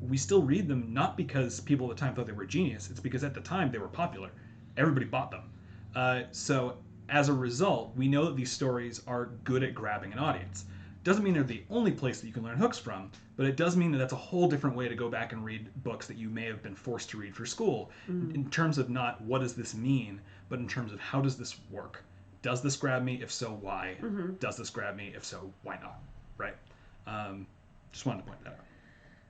Speaker 1: we still read them not because people at the time thought they were genius. It's because at the time they were popular. Everybody bought them. So as a result, we know that these stories are good at grabbing an audience. Doesn't mean they're the only place that you can learn hooks from, but it does mean that that's a whole different way to go back and read books that you may have been forced to read for school, in terms of not what does this mean, but in terms of how does this work? Does this grab me? If so, why? Does this grab me? If so, why not? Right? Just wanted to point that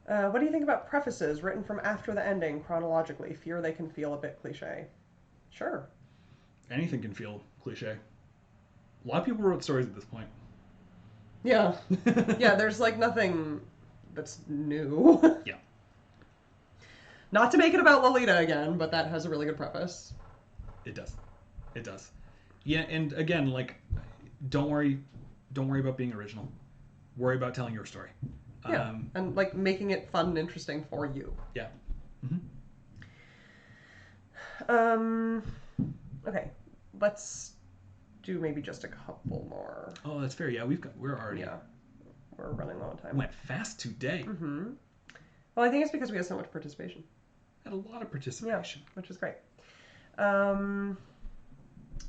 Speaker 1: out.
Speaker 2: What do you think about prefaces written from after the ending chronologically? Fear they can feel a bit cliche. Sure.
Speaker 1: Anything can feel cliche. A lot of people wrote stories at this point.
Speaker 2: Yeah. Yeah, there's like nothing that's new.
Speaker 1: Yeah.
Speaker 2: Not to make it about Lolita again, but that has a really good preface.
Speaker 1: It does. It does. Yeah, and again, like, don't worry about being original. worry about telling your story.
Speaker 2: Yeah, and like making it fun and interesting for you.
Speaker 1: Yeah. Mm-hmm.
Speaker 2: Okay, let's do maybe just a couple more.
Speaker 1: Oh, that's fair. Yeah, we're already.
Speaker 2: Yeah, we're running low on time.
Speaker 1: Went fast today.
Speaker 2: Mm-hmm. Well, I think it's because we had so much participation.
Speaker 1: Had a lot of participation.
Speaker 2: Yeah, which is great.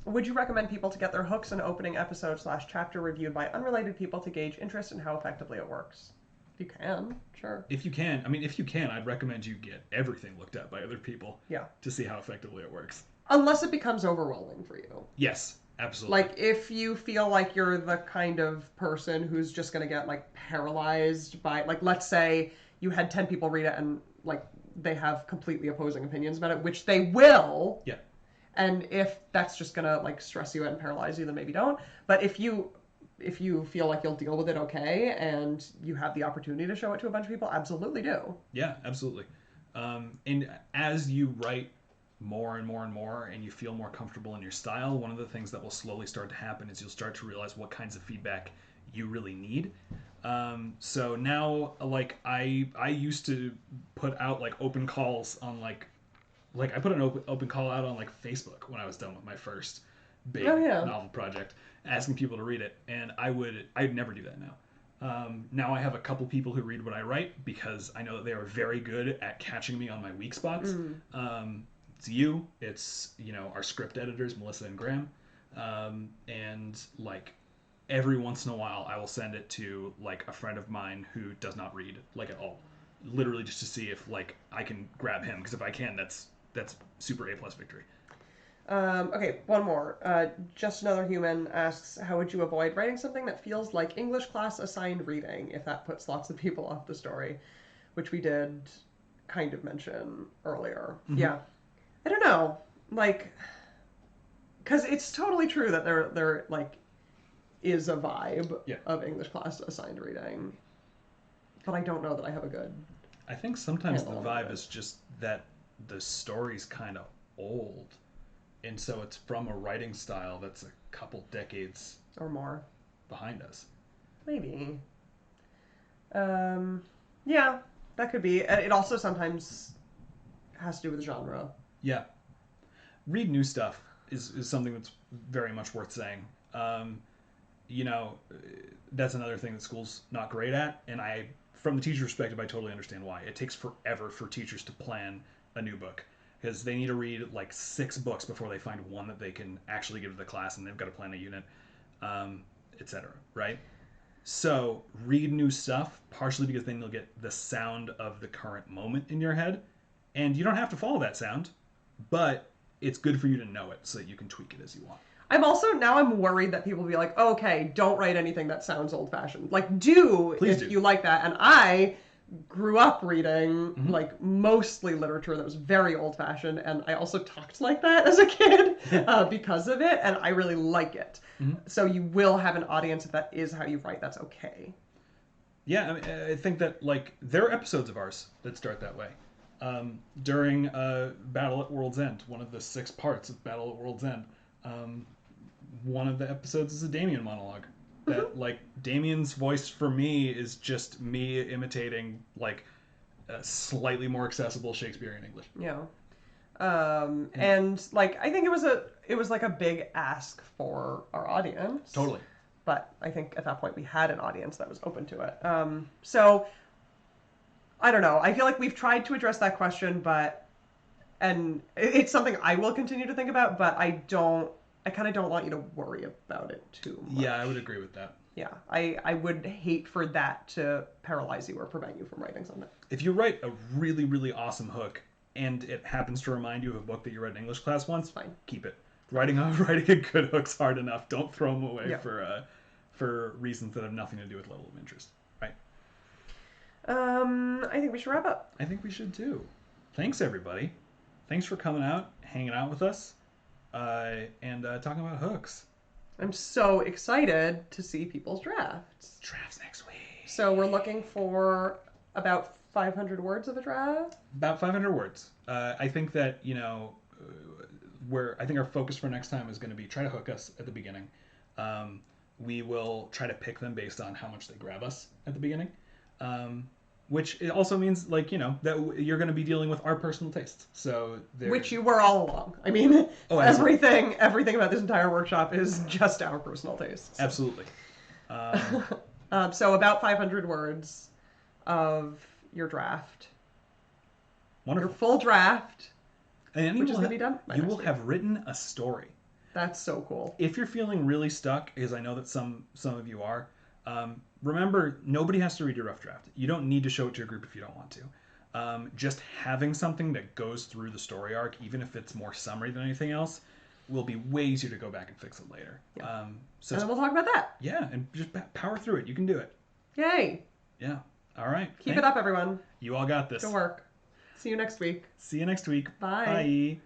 Speaker 2: Would you recommend people to get their hooks and opening episode / chapter reviewed by unrelated people to gauge interest in how effectively it works? If you can, sure.
Speaker 1: If you can, I'd recommend you get everything looked at by other people.
Speaker 2: Yeah.
Speaker 1: To see how effectively it works.
Speaker 2: Unless it becomes overwhelming for you.
Speaker 1: Yes, absolutely.
Speaker 2: Like, if you feel like you're the kind of person who's just going to get, like, paralyzed by, like, let's say you had 10 people read it and, like, they have completely opposing opinions about it, which they will.
Speaker 1: Yeah.
Speaker 2: And if that's just going to, like, stress you out and paralyze you, then maybe don't. But if you feel like you'll deal with it okay and you have the opportunity to show it to a bunch of people, absolutely do.
Speaker 1: Yeah, absolutely. And as you write more and more and more and you feel more comfortable in your style, one of the things that will slowly start to happen is you'll start to realize what kinds of feedback you really need. So now, like, I used to put out, like, open calls on, like I put an open call out on, like, Facebook when I was done with my first big novel project, asking people to read it, and I'd never do that now. Now I have a couple people who read what I write because I know that they are very good at catching me on my weak spots. It's you, it's, you know, our script editors, Melissa and Graham, and, like, every once in a while I will send it to, like, a friend of mine who does not read, like, at all, literally just to see if, like, I can grab him, because if I can, that's super A+ victory.
Speaker 2: Okay, one more. Just Another Human asks, how would you avoid writing something that feels like English class assigned reading if that puts lots of people off the story? Which we did kind of mention earlier. Mm-hmm. Yeah. I don't know. Like, because it's totally true that there like, is a vibe of English class assigned reading. But I don't know that I have a good...
Speaker 1: I think sometimes the vibe is just that the story's kind of old. And so it's from a writing style that's a couple decades
Speaker 2: or more
Speaker 1: behind us.
Speaker 2: Maybe. Yeah, that could be. It also sometimes has to do with genre.
Speaker 1: Yeah. Read new stuff is something that's very much worth saying. You know, that's another thing that school's not great at. And from the teacher perspective, I totally understand why. It takes forever for teachers to plan a new book. Because they need to read like 6 books before they find one that they can actually give to the class, and they've got to plan a unit, etc. Right? So read new stuff, partially because then you'll get the sound of the current moment in your head, and you don't have to follow that sound, but it's good for you to know it so that you can tweak it as you want.
Speaker 2: I'm worried that people will be like, oh, okay, don't write anything that sounds old-fashioned. Like, Please do. You like that, and I grew up reading like mostly literature that was very old-fashioned, and I also talked like that as a kid because of it, and I really like it. So you will have an audience if that is how you write. That's okay.
Speaker 1: Yeah, I think that, like, there are episodes of ours that start that way. During Battle at World's End, one of the 6 parts of Battle at World's End, one of the episodes is a Damien monologue. That, like, Damien's voice for me is just me imitating, like, a slightly more accessible Shakespearean English.
Speaker 2: Yeah. And, like, I think it was like a big ask for our audience.
Speaker 1: Totally.
Speaker 2: But I think at that point we had an audience that was open to it. So, I don't know. I feel like we've tried to address that question, and it's something I will continue to think about, but I kind of don't want you to worry about it too much.
Speaker 1: Yeah, I would agree with that.
Speaker 2: Yeah, I would hate for that to paralyze you or prevent you from writing something.
Speaker 1: If you write a really, really awesome hook and it happens to remind you of a book that you read in English class once,
Speaker 2: fine.
Speaker 1: Keep it. Writing a good hook's hard enough. Don't throw them away for reasons that have nothing to do with level of interest. Right?
Speaker 2: I think we should wrap up.
Speaker 1: I think we should too. Thanks, everybody. Thanks for coming out, hanging out with us. And talking about hooks.
Speaker 2: I'm so excited to see people's drafts.
Speaker 1: Drafts next week.
Speaker 2: So we're looking for about 500 words of a draft?
Speaker 1: About 500 words. I think that, you know, I think our focus for next time is going to be try to hook us at the beginning. we will try to pick them based on how much they grab us at the beginning. Which it also means, like, you know, that you're going to be dealing with our personal tastes. So
Speaker 2: which you were all along. I mean,
Speaker 1: Oh,
Speaker 2: everything about this entire workshop is just our personal tastes.
Speaker 1: Absolutely.
Speaker 2: So about 500 words of your draft.
Speaker 1: Wonderful.
Speaker 2: Your full draft,
Speaker 1: and
Speaker 2: which is going to be done by
Speaker 1: You
Speaker 2: next
Speaker 1: will
Speaker 2: week.
Speaker 1: have written a story.
Speaker 2: That's so cool.
Speaker 1: If you're feeling really stuck, because I know that some of you are, remember, nobody has to read your rough draft. You don't need to show it to your group if you don't want to. Just having something that goes through the story arc, even if it's more summary than anything else, will be way easier to go back and fix it later.
Speaker 2: Yeah.
Speaker 1: So
Speaker 2: and then we'll talk about that.
Speaker 1: Yeah, and just power through it. You can do it.
Speaker 2: Yay.
Speaker 1: Yeah. All right.
Speaker 2: Keep it up, everyone.
Speaker 1: You all got this.
Speaker 2: Good work. See you next week.
Speaker 1: See you next week.
Speaker 2: Bye.
Speaker 1: Bye.